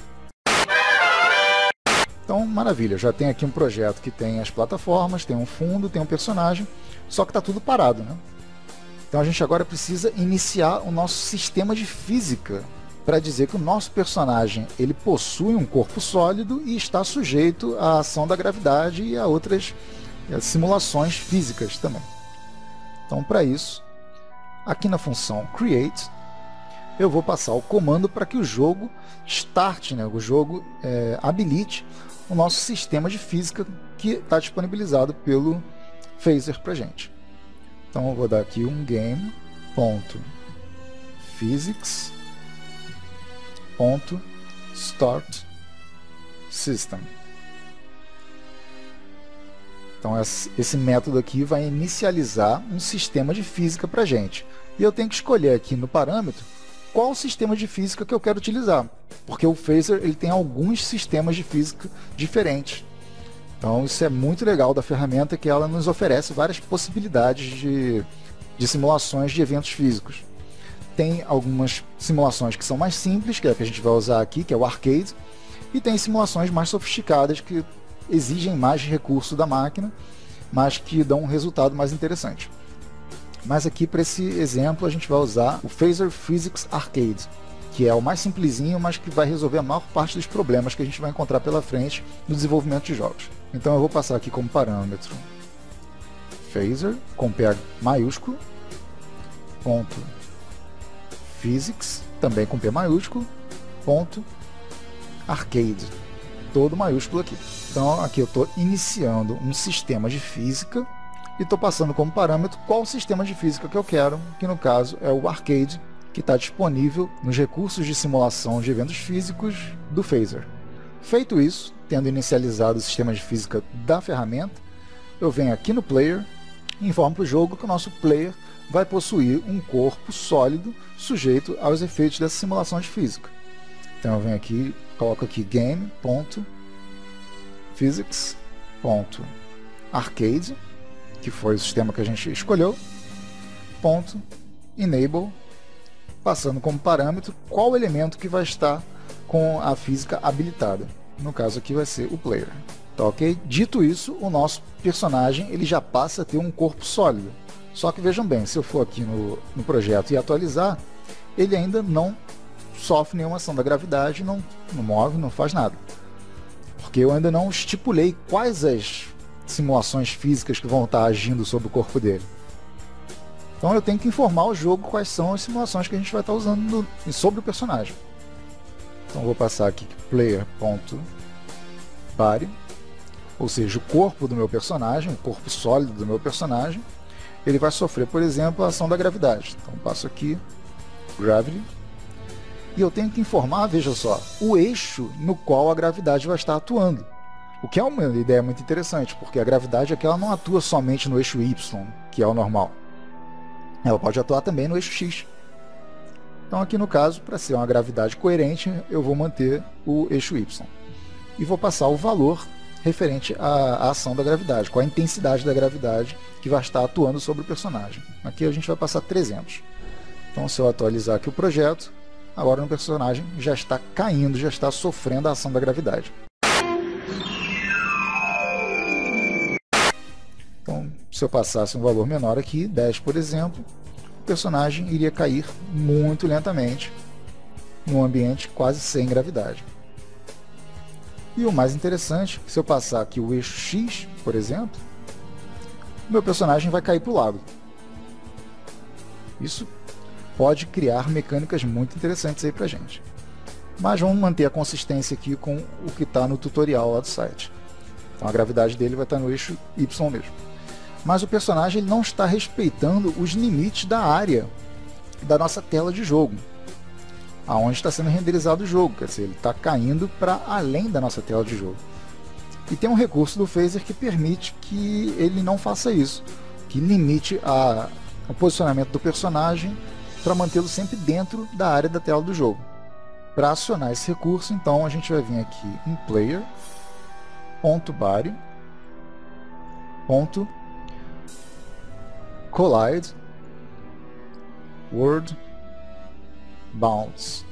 Então, maravilha, já tem aqui um projeto que tem as plataformas, tem um fundo, tem um personagem, só que está tudo parado, né? Então a gente agora precisa iniciar o nosso sistema de física para dizer que o nosso personagem ele possui um corpo sólido e está sujeito à ação da gravidade e a outras simulações físicas também. Então, para isso, aqui na função Create, eu vou passar o comando para que o jogo start, né? O jogo habilite o nosso sistema de física que está disponibilizado pelo Phaser para gente. Então eu vou dar aqui um game.physics.startSystem. Então esse método aqui vai inicializar um sistema de física para gente. E eu tenho que escolher aqui no parâmetro qual o sistema de física que eu quero utilizar, porque o Phaser ele tem alguns sistemas de física diferentes. Então isso é muito legal da ferramenta, que ela nos oferece várias possibilidades de simulações de eventos físicos. Tem algumas simulações que são mais simples, que é a que a gente vai usar aqui, que é o Arcade, e tem simulações mais sofisticadas que exigem mais recurso da máquina, mas que dão um resultado mais interessante. Mas aqui para esse exemplo a gente vai usar o Phaser Physics Arcade, que é o mais simplesinho, mas que vai resolver a maior parte dos problemas que a gente vai encontrar pela frente no desenvolvimento de jogos. Então eu vou passar aqui como parâmetro Phaser, com P maiúsculo, ponto Physics, também com P maiúsculo, ponto Arcade, todo maiúsculo aqui. Então aqui eu estou iniciando um sistema de física e estou passando como parâmetro qual sistema de física que eu quero, que no caso é o Arcade, que está disponível nos recursos de simulação de eventos físicos do Phaser. Feito isso, tendo inicializado o sistema de física da ferramenta, eu venho aqui no Player e informo para o jogo que o nosso Player vai possuir um corpo sólido sujeito aos efeitos dessa simulação de física. Então eu venho aqui, coloco aqui game.physics.arcade, que foi o sistema que a gente escolheu, .enable, passando como parâmetro qual elemento que vai estar com a física habilitada. No caso aqui vai ser o player. Tá, ok? Dito isso, o nosso personagem ele já passa a ter um corpo sólido. Só que vejam bem, se eu for aqui no projeto e atualizar, ele ainda não sofre nenhuma ação da gravidade, não move, não faz nada. Porque eu ainda não estipulei quais as simulações físicas que vão estar agindo sobre o corpo dele. Então eu tenho que informar o jogo quais são as simulações que a gente vai estar usando sobre o personagem. Então eu vou passar aqui player.body, ou seja, o corpo do meu personagem, o corpo sólido do meu personagem, ele vai sofrer, por exemplo, a ação da gravidade. Então eu passo aqui gravity, e eu tenho que informar, veja só, o eixo no qual a gravidade vai estar atuando. O que é uma ideia muito interessante, porque a gravidade aqui ela não atua somente no eixo Y, que é o normal. Ela pode atuar também no eixo X. Então aqui no caso, para ser uma gravidade coerente, eu vou manter o eixo Y. E vou passar o valor referente à ação da gravidade, qual a intensidade da gravidade que vai estar atuando sobre o personagem. Aqui a gente vai passar 300. Então se eu atualizar aqui o projeto, agora o personagem já está caindo, já está sofrendo a ação da gravidade. Então, se eu passasse um valor menor aqui, 10 por exemplo, o personagem iria cair muito lentamente num ambiente quase sem gravidade. E o mais interessante, se eu passar aqui o eixo X, por exemplo, meu personagem vai cair para o lado. Isso pode criar mecânicas muito interessantes aí pra gente. Mas vamos manter a consistência aqui com o que está no tutorial lá do site. Então a gravidade dele vai estar no eixo Y mesmo. Mas o personagem ele não está respeitando os limites da área da nossa tela de jogo, aonde está sendo renderizado o jogo, quer dizer, ele está caindo para além da nossa tela de jogo. E tem um recurso do Phaser que permite que ele não faça isso, que limite o posicionamento do personagem para mantê-lo sempre dentro da área da tela do jogo. Para acionar esse recurso, então, a gente vai vir aqui em player.body, collide world bounds,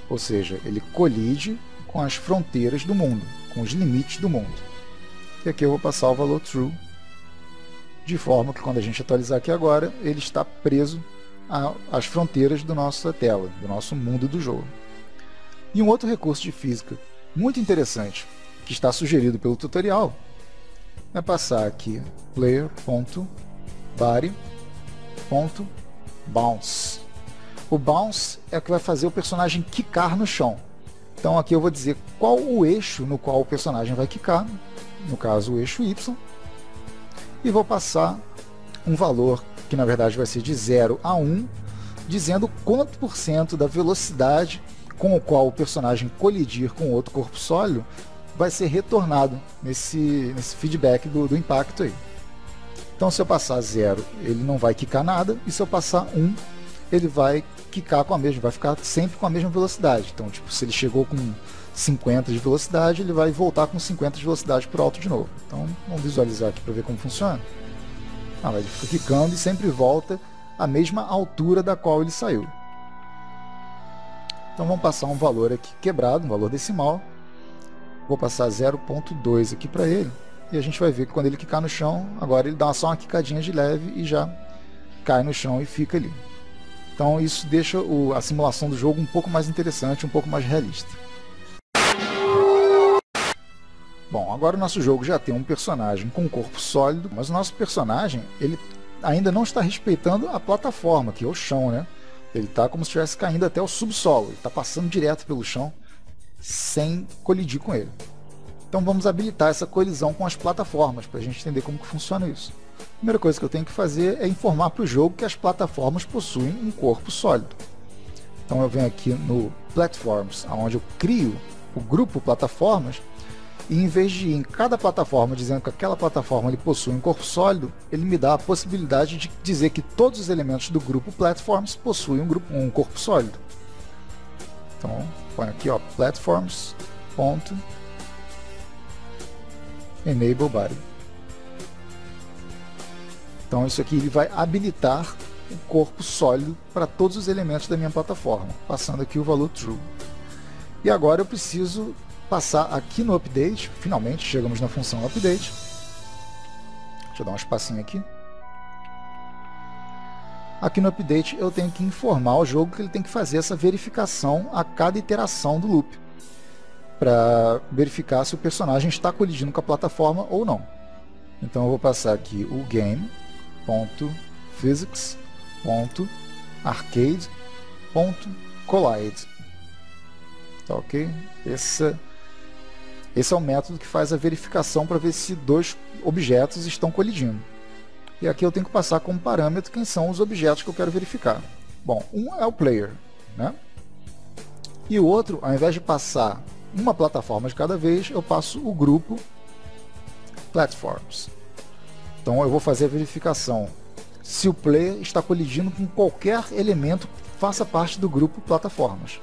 ou seja, ele colide com as fronteiras do mundo, com os limites do mundo. E aqui eu vou passar o valor true, de forma que quando a gente atualizar aqui agora, ele está preso às fronteiras da nossa tela, do nosso mundo do jogo. E um outro recurso de física muito interessante, que está sugerido pelo tutorial, é passar aqui player.body.bounce. O bounce é o que vai fazer o personagem quicar no chão. Então aqui eu vou dizer qual o eixo no qual o personagem vai quicar, no caso o eixo Y, e vou passar um valor que na verdade vai ser de 0 a 1, dizendo quanto por cento da velocidade com o qual o personagem colidir com outro corpo sólido vai ser retornado nesse feedback do impacto aí. Então se eu passar 0, ele não vai quicar nada, e se eu passar 1, ele vai quicar com a mesma, vai ficar sempre com a mesma velocidade. Então, tipo, se ele chegou com 50 de velocidade, ele vai voltar com 50 de velocidade por alto de novo. Então, vamos visualizar aqui para ver como funciona. Ele fica quicando e sempre volta à mesma altura da qual ele saiu. Então, vamos passar um valor aqui quebrado, um valor decimal, Vou passar 0.2 aqui para ele. E a gente vai ver que quando ele quicar no chão, agora ele dá só uma quicadinha de leve e já cai no chão e fica ali. Então isso deixa a simulação do jogo um pouco mais interessante, um pouco mais realista. Bom, agora o nosso jogo já tem um personagem com um corpo sólido, mas o nosso personagem ele ainda não está respeitando a plataforma, que é o chão, né? Ele está como se estivesse caindo até o subsolo, ele está passando direto pelo chão sem colidir com ele. Então vamos habilitar essa colisão com as plataformas para a gente entender como que funciona isso. A primeira coisa que eu tenho que fazer é informar para o jogo que as plataformas possuem um corpo sólido. Então eu venho aqui no Platforms, onde eu crio o grupo plataformas, e em vez de ir em cada plataforma dizendo que aquela plataforma ele possui um corpo sólido, ele me dá a possibilidade de dizer que todos os elementos do grupo Platforms possuem um corpo sólido. Então, põe aqui, ó, platforms.enable body. Então isso aqui ele vai habilitar o corpo sólido para todos os elementos da minha plataforma, passando aqui o valor true. E agora eu preciso passar aqui no update, finalmente chegamos na função update. Deixa eu dar um espacinho aqui. Aqui no update eu tenho que informar ao jogo que ele tem que fazer essa verificação a cada iteração do loop, para verificar se o personagem está colidindo com a plataforma ou não. Então eu vou passar aqui o game.physics.arcade.collide. Tá ok? Esse é o método que faz a verificação para ver se dois objetos estão colidindo. E aqui eu tenho que passar como parâmetro quem são os objetos que eu quero verificar. Bom, um é o player, né? E o outro, ao invés de passar uma plataforma de cada vez, eu passo o grupo Platforms. Então eu vou fazer a verificação se o player está colidindo com qualquer elemento que faça parte do grupo Plataformas.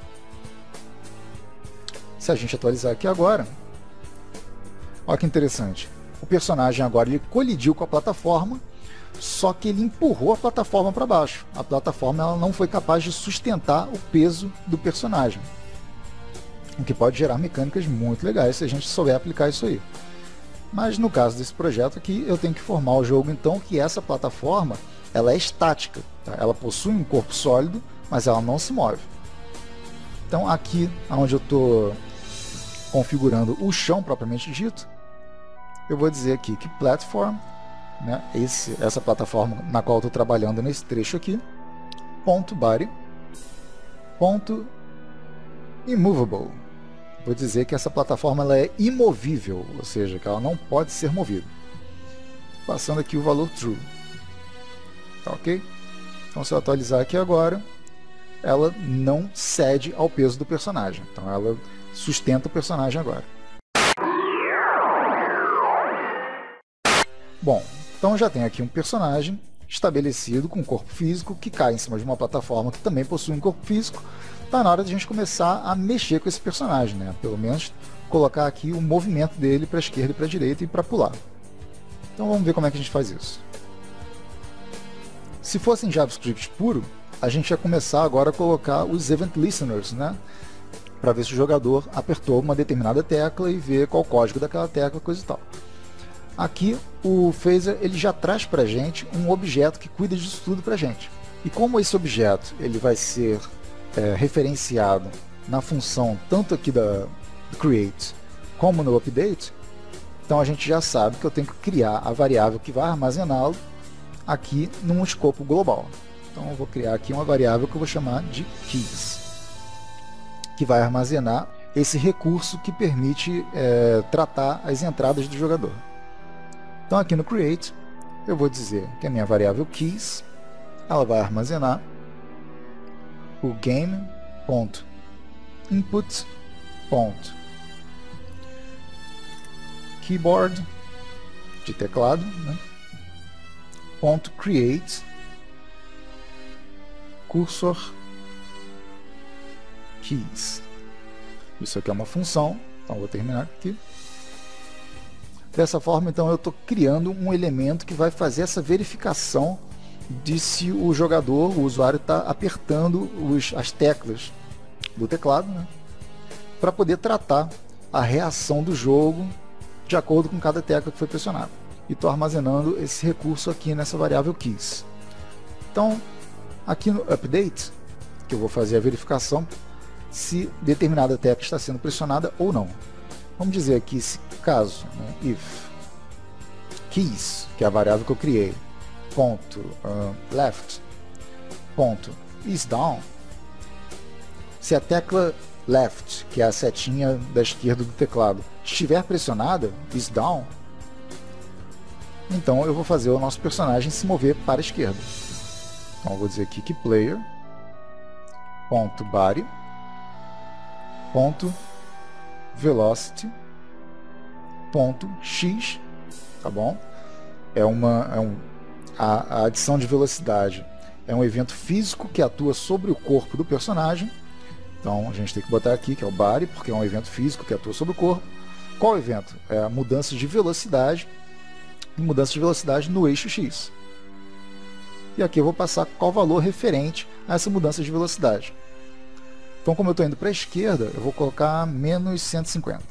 Se a gente atualizar aqui agora, olha que interessante. O personagem agora ele colidiu com a plataforma, só que ele empurrou a plataforma para baixo. A plataforma ela não foi capaz de sustentar o peso do personagem, o que pode gerar mecânicas muito legais se a gente souber aplicar isso aí. Mas no caso desse projeto aqui, eu tenho que informar o jogo então que essa plataforma ela é estática, tá? Ela possui um corpo sólido, mas ela não se move. Então aqui onde eu estou configurando o chão propriamente dito, eu vou dizer aqui que platform, né, essa plataforma na qual eu estou trabalhando nesse trecho aqui, .body, .immovable. Vou dizer que essa plataforma ela é imovível, ou seja, que ela não pode ser movida. Passando aqui o valor true. Tá ok? Então se eu atualizar aqui agora, ela não cede ao peso do personagem. Então ela sustenta o personagem agora. Bom, então já tem aqui um personagem estabelecido com corpo físico que cai em cima de uma plataforma que também possui um corpo físico. Está na hora de a gente começar a mexer com esse personagem, né? Pelo menos colocar aqui o movimento dele para a esquerda e para a direita e para pular. Então vamos ver como é que a gente faz isso. Se fosse em JavaScript puro, a gente ia começar agora a colocar os Event Listeners, né? Para ver se o jogador apertou uma determinada tecla e ver qual o código daquela tecla, coisa e tal. Aqui o Phaser ele já traz para a gente um objeto que cuida disso tudo para a gente. E como esse objeto ele vai ser referenciado na função tanto aqui da create como no update, então a gente já sabe que eu tenho que criar a variável que vai armazená-lo aqui num escopo global. Então eu vou criar aqui uma variável que eu vou chamar de keys, que vai armazenar esse recurso que permite tratar as entradas do jogador. Então aqui no create eu vou dizer que a minha variável keys ela vai armazenar o game.input.keyboard de teclado, né? .create cursor keys. Isso aqui é uma função, então vou terminar aqui. Dessa forma, então, eu estou criando um elemento que vai fazer essa verificação de se o jogador, o usuário, está apertando as teclas do teclado, né, para poder tratar a reação do jogo de acordo com cada tecla que foi pressionada. E estou armazenando esse recurso aqui nessa variável keys. Então, aqui no update, que eu vou fazer a verificação se determinada tecla está sendo pressionada ou não. Vamos dizer aqui, se caso, né, if keys, que é a variável que eu criei, ponto left, ponto is down, se a tecla left, que é a setinha da esquerda do teclado, estiver pressionada, is down, então eu vou fazer o nosso personagem se mover para a esquerda. Então eu vou dizer aqui que player ponto body ponto velocity ponto x, tá bom? A adição de velocidade é um evento físico que atua sobre o corpo do personagem. Então a gente tem que botar aqui que é o body, porque é um evento físico que atua sobre o corpo. Qual evento? É a mudança de velocidade, no eixo x. E aqui eu vou passar qual valor referente a essa mudança de velocidade. Então, como eu estou indo para a esquerda, eu vou colocar menos 150.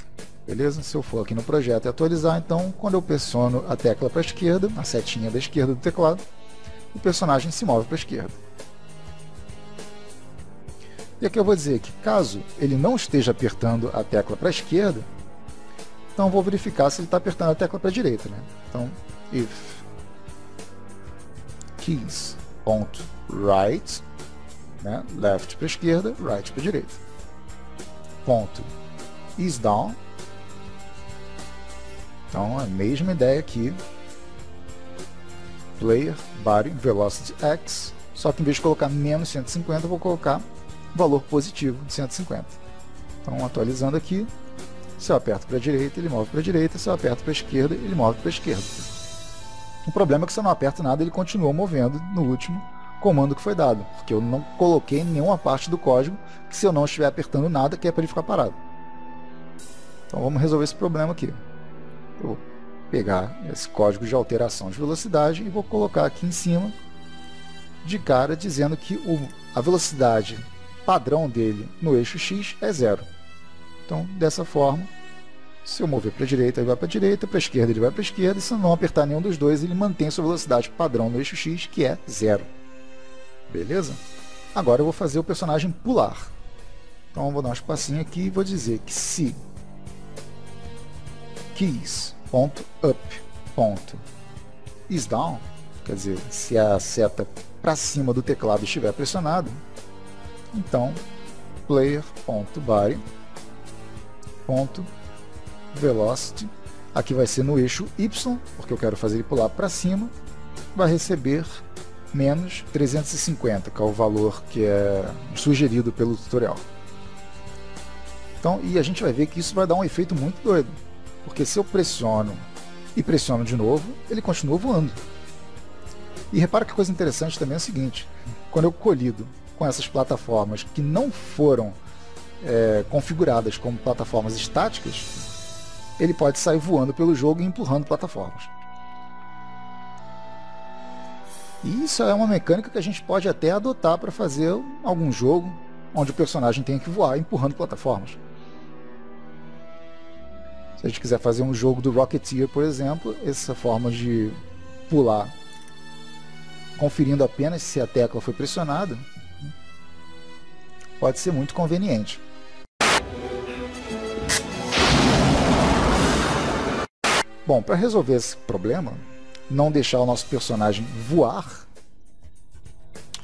Beleza? Se eu for aqui no projeto e atualizar, então, quando eu pressiono a tecla para a esquerda, a setinha da esquerda do teclado, o personagem se move para a esquerda. E aqui eu vou dizer que, caso ele não esteja apertando a tecla para a esquerda, então eu vou verificar se ele está apertando a tecla para a direita, né? Então, if keys.right, né? Left para a esquerda, right para a direita. Ponto is down. Então, a mesma ideia aqui. Player body velocity x, só que em vez de colocar menos 150, eu vou colocar valor positivo de 150. Então, atualizando aqui, se eu aperto para a direita, ele move para a direita, se eu aperto para a esquerda, ele move para a esquerda. O problema é que se eu não aperto nada, ele continua movendo no último comando que foi dado, porque eu não coloquei nenhuma parte do código que, se eu não estiver apertando nada, que é para ele ficar parado. Então vamos resolver esse problema aqui. Eu vou pegar esse código de alteração de velocidade e vou colocar aqui em cima de cara, dizendo que a velocidade padrão dele no eixo x é 0. Então, dessa forma, se eu mover para a direita, ele vai para a direita, para a esquerda ele vai para a esquerda, e se eu não apertar nenhum dos dois, ele mantém sua velocidade padrão no eixo x, que é 0. Beleza? Agora eu vou fazer o personagem pular. Então eu vou dar um espacinho aqui e vou dizer que se keys.up.isDown, quer dizer, se a seta para cima do teclado estiver pressionada, então player.body.velocity, aqui vai ser no eixo y, porque eu quero fazer ele pular para cima, vai receber menos 350, que é o valor que é sugerido pelo tutorial. Então, e a gente vai ver que isso vai dar um efeito muito doido, porque se eu pressiono e pressiono de novo, ele continua voando. E repara que a coisa interessante também é o seguinte: quando eu colido com essas plataformas que não foram configuradas como plataformas estáticas, ele pode sair voando pelo jogo e empurrando plataformas. E isso é uma mecânica que a gente pode até adotar para fazer algum jogo onde o personagem tem que voar empurrando plataformas. Se a gente quiser fazer um jogo do Rocketeer, por exemplo, essa forma de pular conferindo apenas se a tecla foi pressionada pode ser muito conveniente. Bom, para resolver esse problema, não deixar o nosso personagem voar,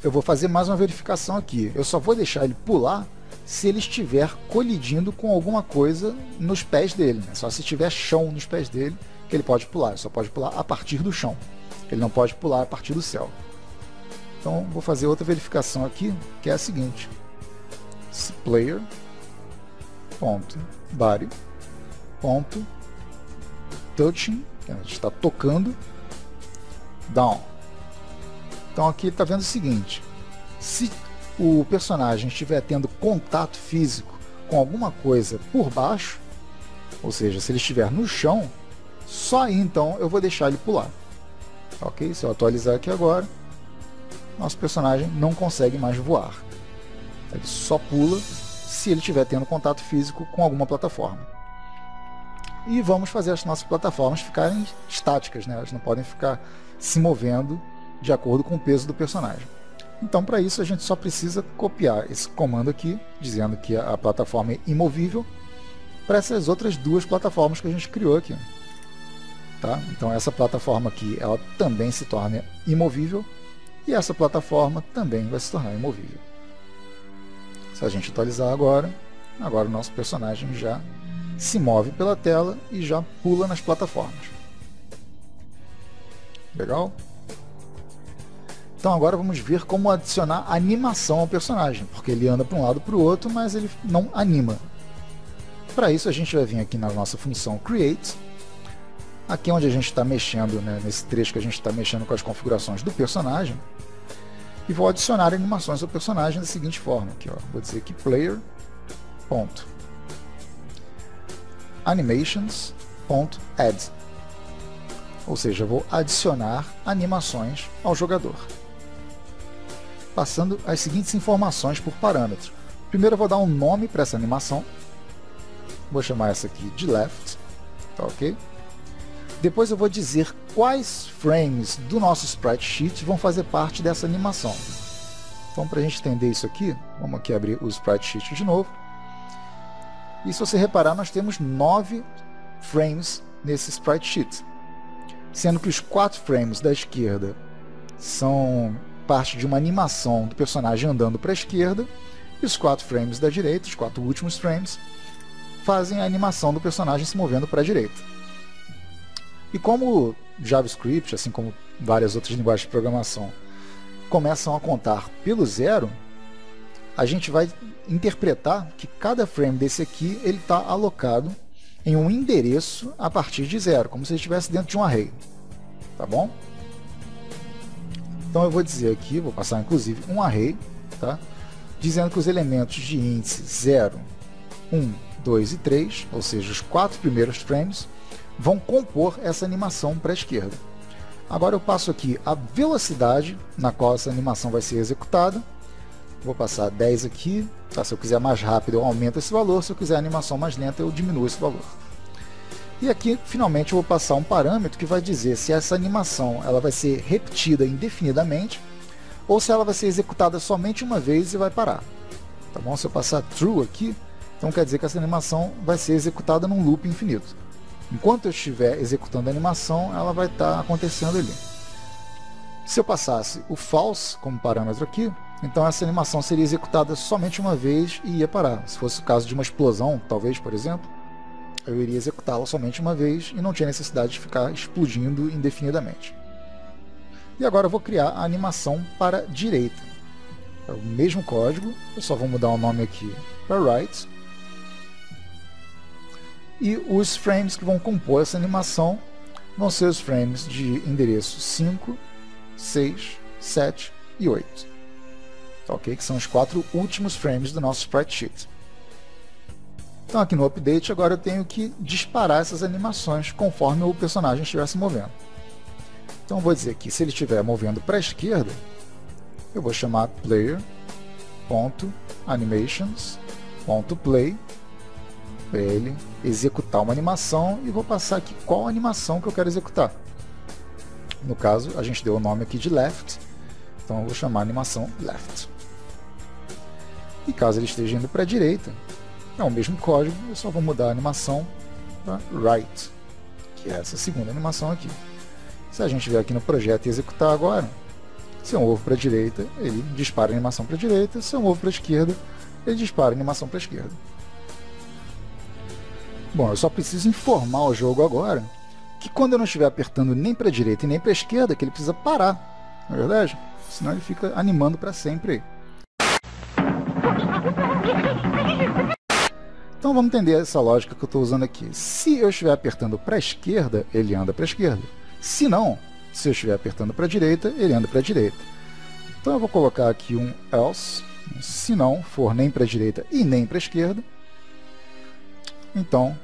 eu vou fazer mais uma verificação aqui. Eu só vou deixar ele pular se ele estiver colidindo com alguma coisa nos pés dele, né? Só se tiver chão nos pés dele que ele pode pular. Ele só pode pular a partir do chão. Ele não pode pular a partir do céu. Então vou fazer outra verificação aqui, que é a seguinte: se player.body.touching, que a gente está tocando, down. Então aqui está vendo o seguinte: se o personagem estiver tendo contato físico com alguma coisa por baixo, ou seja, se ele estiver no chão, só aí então eu vou deixar ele pular. Ok? Se eu atualizar aqui agora, nosso personagem não consegue mais voar. Ele só pula se ele estiver tendo contato físico com alguma plataforma. e vamos fazer as nossas plataformas ficarem estáticas, né? Elas não podem ficar se movendo de acordo com o peso do personagem. Então, para isso, a gente só precisa copiar esse comando aqui, dizendo que a plataforma é imovível, para essas outras duas plataformas que a gente criou aqui. Tá? Então, essa plataforma aqui, ela também se torna imovível, e essa plataforma também vai se tornar imovível. Se a gente atualizar agora o nosso personagem já se move pela tela e já pula nas plataformas. Legal? Então agora vamos ver como adicionar animação ao personagem, porque ele anda para um lado para o outro, mas ele não anima. Para isso a gente vai vir aqui na nossa função Create, aqui onde a gente está mexendo, né, nesse trecho que a gente está mexendo com as configurações do personagem, e vou adicionar animações ao personagem da seguinte forma, aqui, ó, vou dizer que player.animations.add, ou seja, eu vou adicionar animações ao jogador, passando as seguintes informações por parâmetro. Primeiro eu vou dar um nome para essa animação, vou chamar essa aqui de left, tá ok? Depois eu vou dizer quais frames do nosso sprite sheet vão fazer parte dessa animação. Então, para a gente entender isso aqui, vamos aqui abrir o sprite sheet de novo. E se você reparar, nós temos 9 frames nesse sprite sheet, sendo que os 4 frames da esquerda são parte de uma animação do personagem andando para a esquerda, e os 4 frames da direita, os 4 últimos frames, fazem a animação do personagem se movendo para a direita. E como JavaScript, assim como várias outras linguagens de programação, começam a contar pelo zero, a gente vai interpretar que cada frame desse aqui ele está alocado em um endereço a partir de zero, como se ele estivesse dentro de um array. Tá bom? Então eu vou dizer aqui, vou passar inclusive um array, tá? Dizendo que os elementos de índice 0, 1, 2 e 3, ou seja, os 4 primeiros frames, vão compor essa animação para a esquerda. Agora eu passo aqui a velocidade na qual essa animação vai ser executada. Vou passar 10 aqui, tá? Se eu quiser mais rápido eu aumento esse valor, se eu quiser a animação mais lenta eu diminuo esse valor. E aqui finalmente eu vou passar um parâmetro que vai dizer se essa animação ela vai ser repetida indefinidamente ou se ela vai ser executada somente uma vez e vai parar. Tá bom? Se eu passar true aqui, então quer dizer que essa animação vai ser executada num loop infinito. Enquanto eu estiver executando a animação, ela vai estar acontecendo ali. Se eu passasse o false como parâmetro aqui, então essa animação seria executada somente uma vez e ia parar. Se fosse o caso de uma explosão, talvez, por exemplo, eu iria executá-la somente uma vez e não tinha necessidade de ficar explodindo indefinidamente. E agora eu vou criar a animação para a direita. É o mesmo código, eu só vou mudar o nome aqui para right. E os frames que vão compor essa animação vão ser os frames de endereço 5, 6, 7 e 8. Tá, ok? Que são os 4 últimos frames do nosso sprite sheet. Então aqui no update agora eu tenho que disparar essas animações conforme o personagem estiver se movendo. Então eu vou dizer que se ele estiver movendo para a esquerda, eu vou chamar player.animations.play para ele executar uma animação e vou passar aqui qual animação que eu quero executar. No caso, a gente deu o nome aqui de left, então eu vou chamar a animação left. E caso ele esteja indo para a direita, é o mesmo código, eu só vou mudar a animação para right, que é essa segunda animação aqui. Se a gente vier aqui no projeto e executar agora, se eu movo para a direita, ele dispara a animação para a direita, se eu movo para a esquerda, ele dispara a animação para a esquerda. Bom, eu só preciso informar o jogo agora que quando eu não estiver apertando nem para a direita e nem para a esquerda, que ele precisa parar, não é verdade? Senão ele fica animando para sempre aí. Então vamos entender essa lógica que eu estou usando aqui. Se eu estiver apertando para a esquerda, ele anda para a esquerda. Se não, se eu estiver apertando para a direita, ele anda para a direita. Então eu vou colocar aqui um else, se não for nem para a direita e nem para a esquerda, então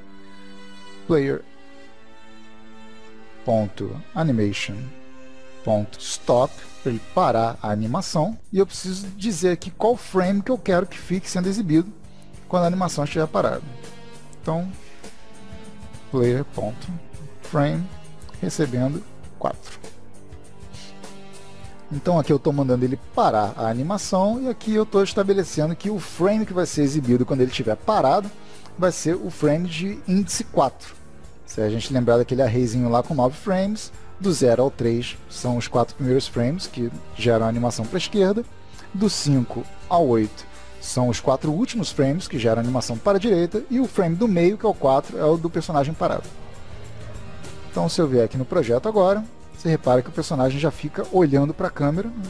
player.animation.stop para ele parar a animação, e eu preciso dizer aqui qual frame que eu quero que fique sendo exibido quando a animação estiver parada. Então player.frame recebendo 4. Então aqui eu estou mandando ele parar a animação e aqui eu estou estabelecendo que o frame que vai ser exibido quando ele estiver parado vai ser o frame de índice 4. Se a gente lembrar daquele arrayzinho lá com 9 frames, do 0 ao 3 são os 4 primeiros frames que geram a animação para a esquerda, do 5 ao 8 são os 4 últimos frames que geram a animação para a direita e o frame do meio, que é o 4, é o do personagem parado. Então se eu vier aqui no projeto agora, você repara que o personagem já fica olhando para a câmera, né?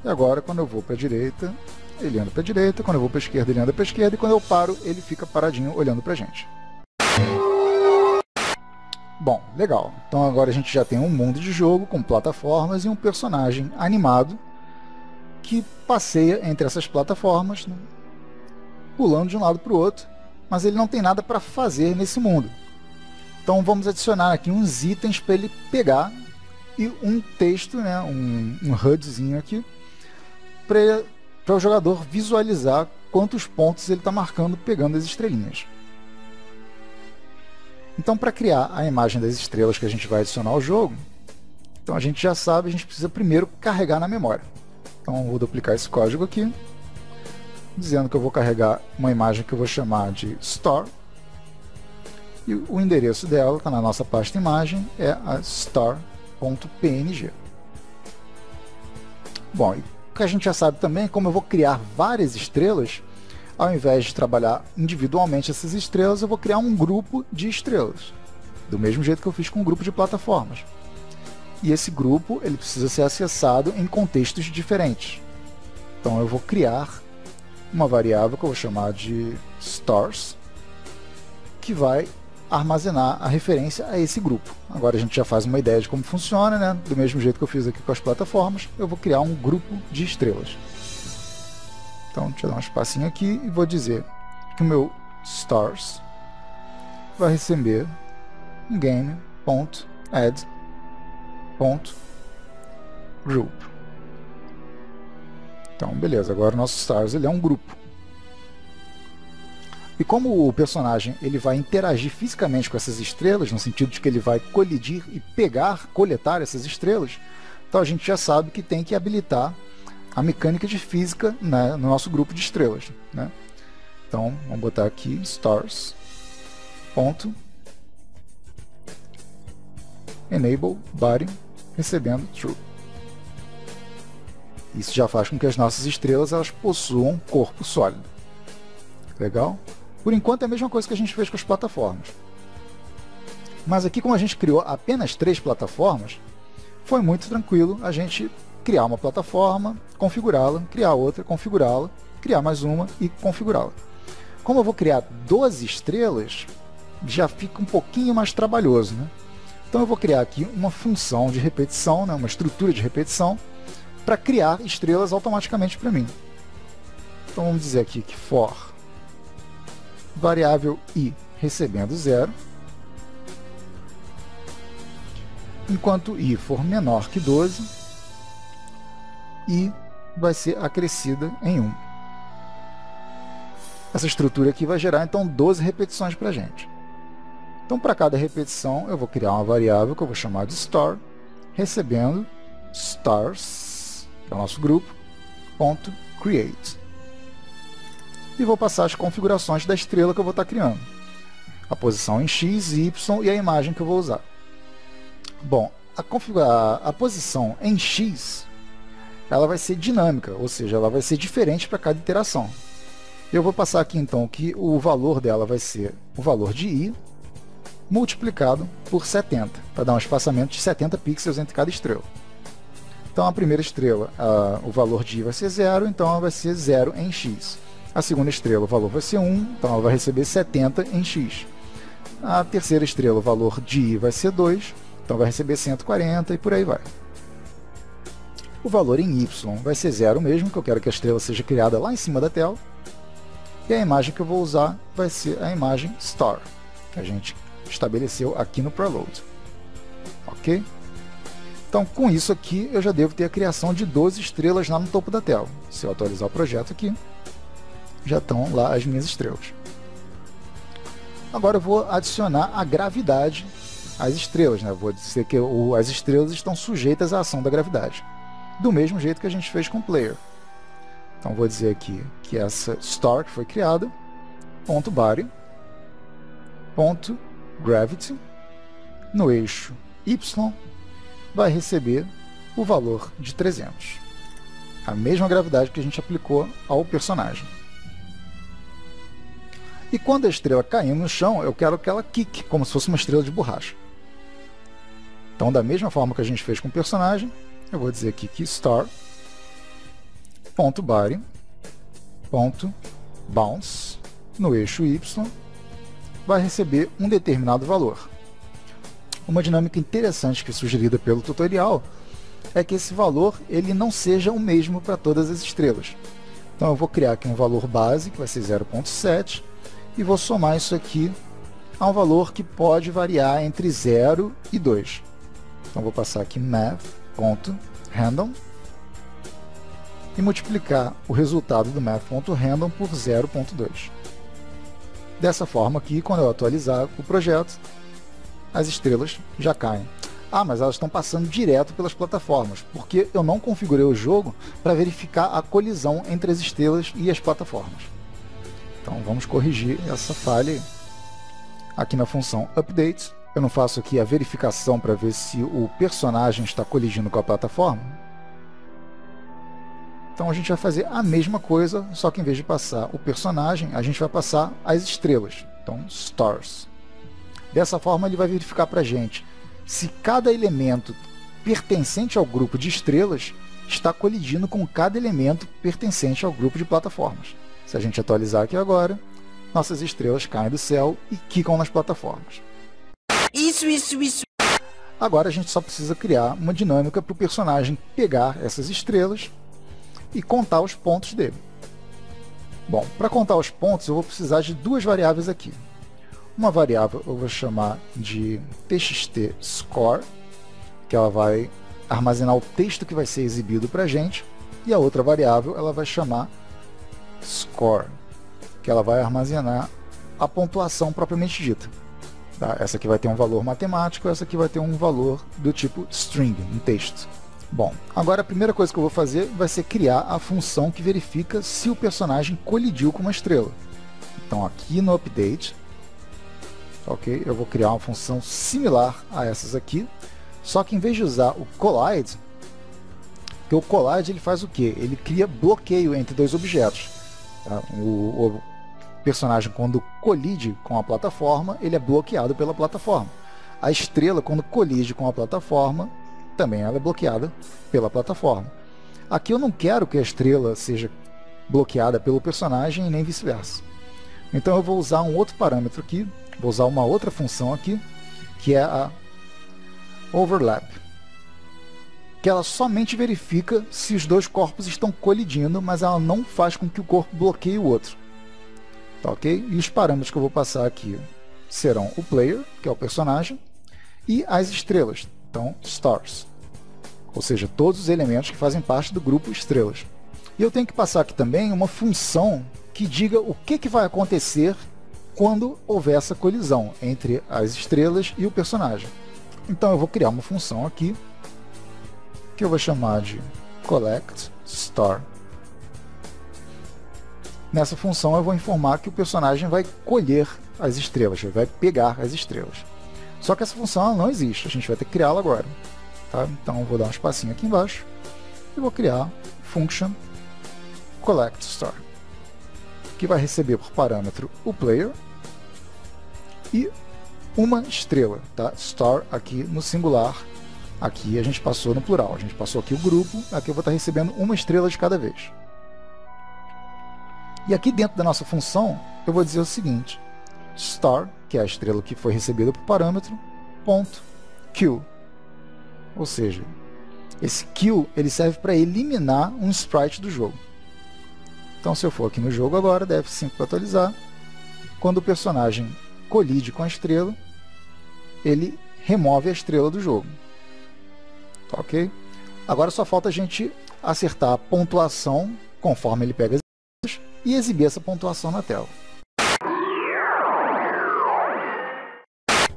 E agora quando eu vou para a direita, ele anda para a direita, quando eu vou para a esquerda ele anda para a esquerda e quando eu paro ele fica paradinho olhando para a gente. Bom, legal. Então agora a gente já tem um mundo de jogo com plataformas e um personagem animado que passeia entre essas plataformas, né? Pulando de um lado para o outro, mas ele não tem nada para fazer nesse mundo. Então vamos adicionar aqui uns itens para ele pegar e um texto, né, um HUDzinho aqui, para o jogador visualizar quantos pontos ele está marcando pegando as estrelinhas. Então para criar a imagem das estrelas que a gente vai adicionar ao jogo, então a gente já sabe, a gente precisa primeiro carregar na memória. Então vou duplicar esse código aqui, dizendo que eu vou carregar uma imagem que eu vou chamar de Star, e o endereço dela está na nossa pasta imagem, é a star.png. Bom, e o que a gente já sabe também é como eu vou criar várias estrelas, ao invés de trabalhar individualmente essas estrelas, eu vou criar um grupo de estrelas, do mesmo jeito que eu fiz com um grupo de plataformas. E esse grupo ele precisa ser acessado em contextos diferentes. Então eu vou criar uma variável que eu vou chamar de stars, que vai armazenar a referência a esse grupo. Agora a gente já faz uma ideia de como funciona, né? Do mesmo jeito que eu fiz aqui com as plataformas, eu vou criar um grupo de estrelas. Então deixa eu dar um espacinho aqui e vou dizer que o meu stars vai receber um game.add.group. Então beleza, agora o nosso stars ele é um grupo. E como o personagem ele vai interagir fisicamente com essas estrelas, no sentido de que ele vai colidir e coletar essas estrelas, então a gente já sabe que tem que habilitar a mecânica de física, né, no nosso grupo de estrelas, né? Então vamos botar aqui stars.enable body recebendo true. Isso já faz com que as nossas estrelas elas possuam corpo sólido. Legal? Por enquanto é a mesma coisa que a gente fez com as plataformas. Mas aqui, como a gente criou apenas 3 plataformas, foi muito tranquilo a gente criar uma plataforma, configurá-la, criar outra, configurá-la, criar mais uma e configurá-la. Como eu vou criar 12 estrelas, já fica um pouquinho mais trabalhoso, né? Então eu vou criar aqui uma função de repetição, né, uma estrutura de repetição, para criar estrelas automaticamente para mim. Então vamos dizer aqui que for variável i recebendo 0, enquanto i for menor que 12, i vai ser acrescida em 1. Essa estrutura aqui vai gerar então 12 repetições para a gente. Então para cada repetição eu vou criar uma variável que eu vou chamar de star, recebendo stars, que é o nosso grupo, .create. E vou passar as configurações da estrela que eu vou estar criando. A posição em X, Y e a imagem que eu vou usar. Bom, a posição em X ela vai ser dinâmica, ou seja, ela vai ser diferente para cada iteração. Eu vou passar aqui então que o valor dela vai ser o valor de I multiplicado por 70, para dar um espaçamento de 70 pixels entre cada estrela. Então a primeira estrela, o valor de I vai ser 0, então ela vai ser 0 em X. A segunda estrela, o valor vai ser 1, então ela vai receber 70 em X. A terceira estrela, o valor de I vai ser 2, então vai receber 140 e por aí vai. O valor em Y vai ser 0 mesmo, que eu quero que a estrela seja criada lá em cima da tela. E a imagem que eu vou usar vai ser a imagem Star, que a gente estabeleceu aqui no Preload. Ok? Então com isso aqui eu já devo ter a criação de 12 estrelas lá no topo da tela. Se eu atualizar o projeto aqui, já estão lá as minhas estrelas. Agora eu vou adicionar a gravidade às estrelas, né? Vou dizer que as estrelas estão sujeitas à ação da gravidade, do mesmo jeito que a gente fez com o player. Então vou dizer aqui que essa star que foi criada, ponto body, ponto gravity, no eixo y, vai receber o valor de 300. A mesma gravidade que a gente aplicou ao personagem. E quando a estrela cair no chão, eu quero que ela quique, como se fosse uma estrela de borracha. Então, da mesma forma que a gente fez com o personagem, eu vou dizer aqui que star, ponto body, ponto bounce, no eixo y, vai receber um determinado valor. Uma dinâmica interessante que é sugerida pelo tutorial é que esse valor ele não seja o mesmo para todas as estrelas. Então eu vou criar aqui um valor base, que vai ser 0.7, e vou somar isso aqui a um valor que pode variar entre 0 e 2. Então vou passar aqui math.random e multiplicar o resultado do math.random por 0.2. Dessa forma aqui, quando eu atualizar o projeto, as estrelas já caem. Ah, mas elas estão passando direto pelas plataformas, porque eu não configurei o jogo para verificar a colisão entre as estrelas e as plataformas. Então vamos corrigir essa falha aqui na função update. Eu não faço aqui a verificação para ver se o personagem está colidindo com a plataforma. Então a gente vai fazer a mesma coisa, só que em vez de passar o personagem, a gente vai passar as estrelas. Então stars. Dessa forma ele vai verificar para a gente se cada elemento pertencente ao grupo de estrelas está colidindo com cada elemento pertencente ao grupo de plataformas. Se a gente atualizar aqui agora, nossas estrelas caem do céu e quicam nas plataformas. Isso. Agora a gente só precisa criar uma dinâmica para o personagem pegar essas estrelas e contar os pontos dele. Bom, para contar os pontos eu vou precisar de duas variáveis aqui. Uma variável eu vou chamar de txt score, que ela vai armazenar o texto que vai ser exibido para a gente, e a outra variável ela vai chamar score, que ela vai armazenar a pontuação propriamente dita. Tá? Essa aqui vai ter um valor matemático, essa aqui vai ter um valor do tipo string, um texto. Bom, agora a primeira coisa que eu vou fazer vai ser criar a função que verifica se o personagem colidiu com uma estrela. Então aqui no update, ok, eu vou criar uma função similar a essas aqui, só que em vez de usar o collide, porque o collide ele faz o quê? Ele cria bloqueio entre dois objetos. Tá? O personagem, quando colide com a plataforma, ele é bloqueado pela plataforma. A estrela, quando colide com a plataforma, também ela é bloqueada pela plataforma. Aqui eu não quero que a estrela seja bloqueada pelo personagem e nem vice-versa. Então eu vou usar um outro parâmetro aqui, vou usar uma outra função aqui, que é a overlap, que ela somente verifica se os dois corpos estão colidindo, mas ela não faz com que o corpo bloqueie o outro. Tá, ok? E os parâmetros que eu vou passar aqui serão o player, que é o personagem, e as estrelas, então stars, ou seja, todos os elementos que fazem parte do grupo estrelas. E eu tenho que passar aqui também uma função que diga o que vai acontecer quando houver essa colisão entre as estrelas e o personagem. Então eu vou criar uma função aqui que eu vou chamar de collect star. Nessa função eu vou informar que o personagem vai colher as estrelas, vai pegar as estrelas. Só que essa função ela não existe, a gente vai ter que criá-la agora. Tá? Então eu vou dar um espacinho aqui embaixo e vou criar function collect star, que vai receber por parâmetro o player e uma estrela, tá? Star aqui no singular, aqui a gente passou no plural, a gente passou aqui o grupo, aqui eu vou estar recebendo uma estrela de cada vez. E aqui dentro da nossa função, eu vou dizer o seguinte, star, que é a estrela que foi recebida por parâmetro, ponto, kill. Ou seja, esse kill ele serve para eliminar um sprite do jogo. Então se eu for aqui no jogo agora, deve sim atualizar, quando o personagem colide com a estrela, ele remove a estrela do jogo. Tá, ok? Agora só falta a gente acertar a pontuação conforme ele pega as estrelas e exibir essa pontuação na tela.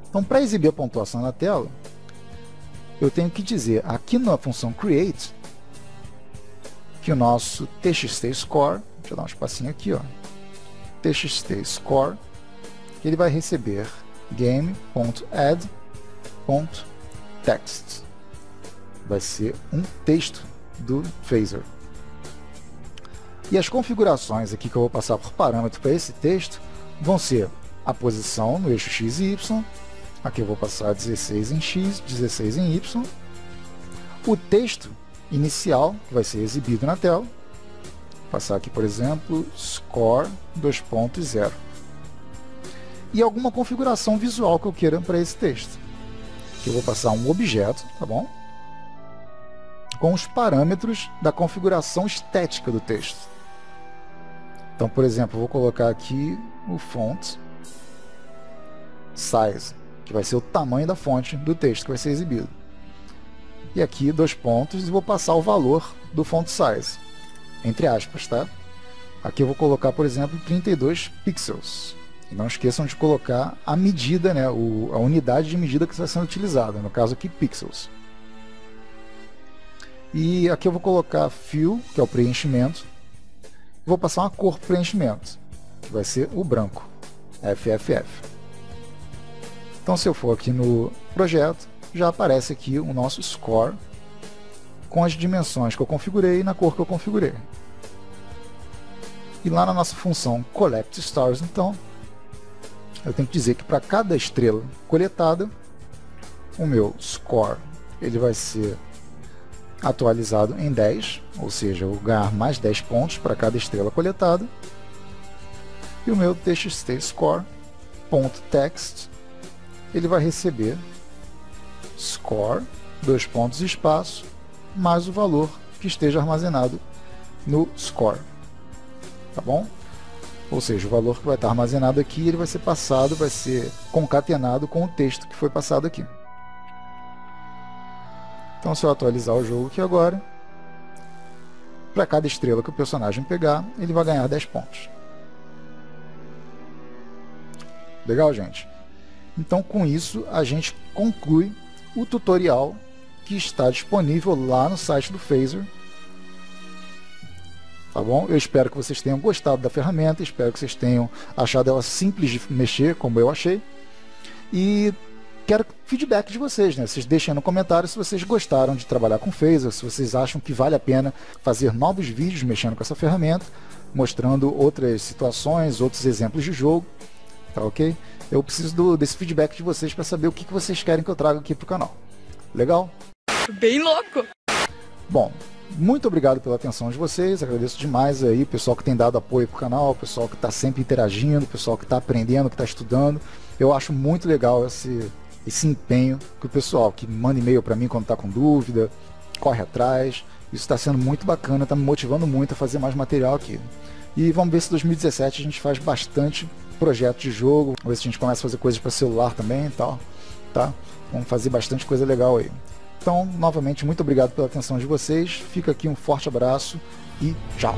Então, para exibir a pontuação na tela, eu tenho que dizer aqui na função create que o nosso txt score, deixa eu dar um espacinho aqui, ó, txt score, que ele vai receber game.add.text. Vai ser um texto do Phaser. E as configurações aqui que eu vou passar por parâmetro para esse texto vão ser a posição no eixo x e y. Aqui eu vou passar 16 em x, 16 em y. O texto inicial, que vai ser exibido na tela. Vou passar aqui, por exemplo, score 2.0. E alguma configuração visual que eu queira para esse texto. Aqui eu vou passar um objeto, tá bom? Com os parâmetros da configuração estética do texto. Então, por exemplo, eu vou colocar aqui o font size, que vai ser o tamanho da fonte do texto que vai ser exibido. E aqui, 2 pontos, e vou passar o valor do font size, entre aspas, tá? Aqui eu vou colocar, por exemplo, 32 pixels. E não esqueçam de colocar a medida, né, a unidade de medida que está sendo utilizada, no caso aqui, pixels. E aqui eu vou colocar fill, que é o preenchimento. Vou passar uma cor para preenchimento, que vai ser o branco, FFF. Então, se eu for aqui no projeto, já aparece aqui o nosso score com as dimensões que eu configurei e na cor que eu configurei. E lá na nossa função collect stars, então, eu tenho que dizer que para cada estrela coletada, o meu score ele vai ser atualizado em 10, ou seja, eu vou ganhar mais 10 pontos para cada estrela coletada. E o meu txt score.text ele vai receber score, 2 pontos e espaço, mais o valor que esteja armazenado no score. Tá bom? Ou seja, o valor que vai estar armazenado aqui, ele vai ser passado, vai ser concatenado com o texto que foi passado aqui. Então, se eu atualizar o jogo aqui agora, para cada estrela que o personagem pegar, ele vai ganhar 10 pontos. Legal, gente? Então, com isso, a gente conclui o tutorial que está disponível lá no site do Phaser. Tá bom? Eu espero que vocês tenham gostado da ferramenta, espero que vocês tenham achado ela simples de mexer, como eu achei. E quero feedback de vocês, né? Vocês deixem no comentário se vocês gostaram de trabalhar com Phaser, se vocês acham que vale a pena fazer novos vídeos mexendo com essa ferramenta, mostrando outras situações, outros exemplos de jogo, tá ok? Eu preciso desse feedback de vocês para saber o que vocês querem que eu traga aqui pro canal. Legal? Bem louco! Bom, muito obrigado pela atenção de vocês, agradeço demais aí o pessoal que tem dado apoio pro canal, o pessoal que está sempre interagindo, o pessoal que está aprendendo, que está estudando. Eu acho muito legal esse empenho que o pessoal que manda e-mail para mim quando está com dúvida, corre atrás. Isso está sendo muito bacana, está me motivando muito a fazer mais material aqui. E vamos ver se em 2017 a gente faz bastante projeto de jogo, vamos ver se a gente começa a fazer coisas para celular também e tal, tá? Vamos fazer bastante coisa legal aí. Então, novamente, muito obrigado pela atenção de vocês, fica aqui um forte abraço e tchau!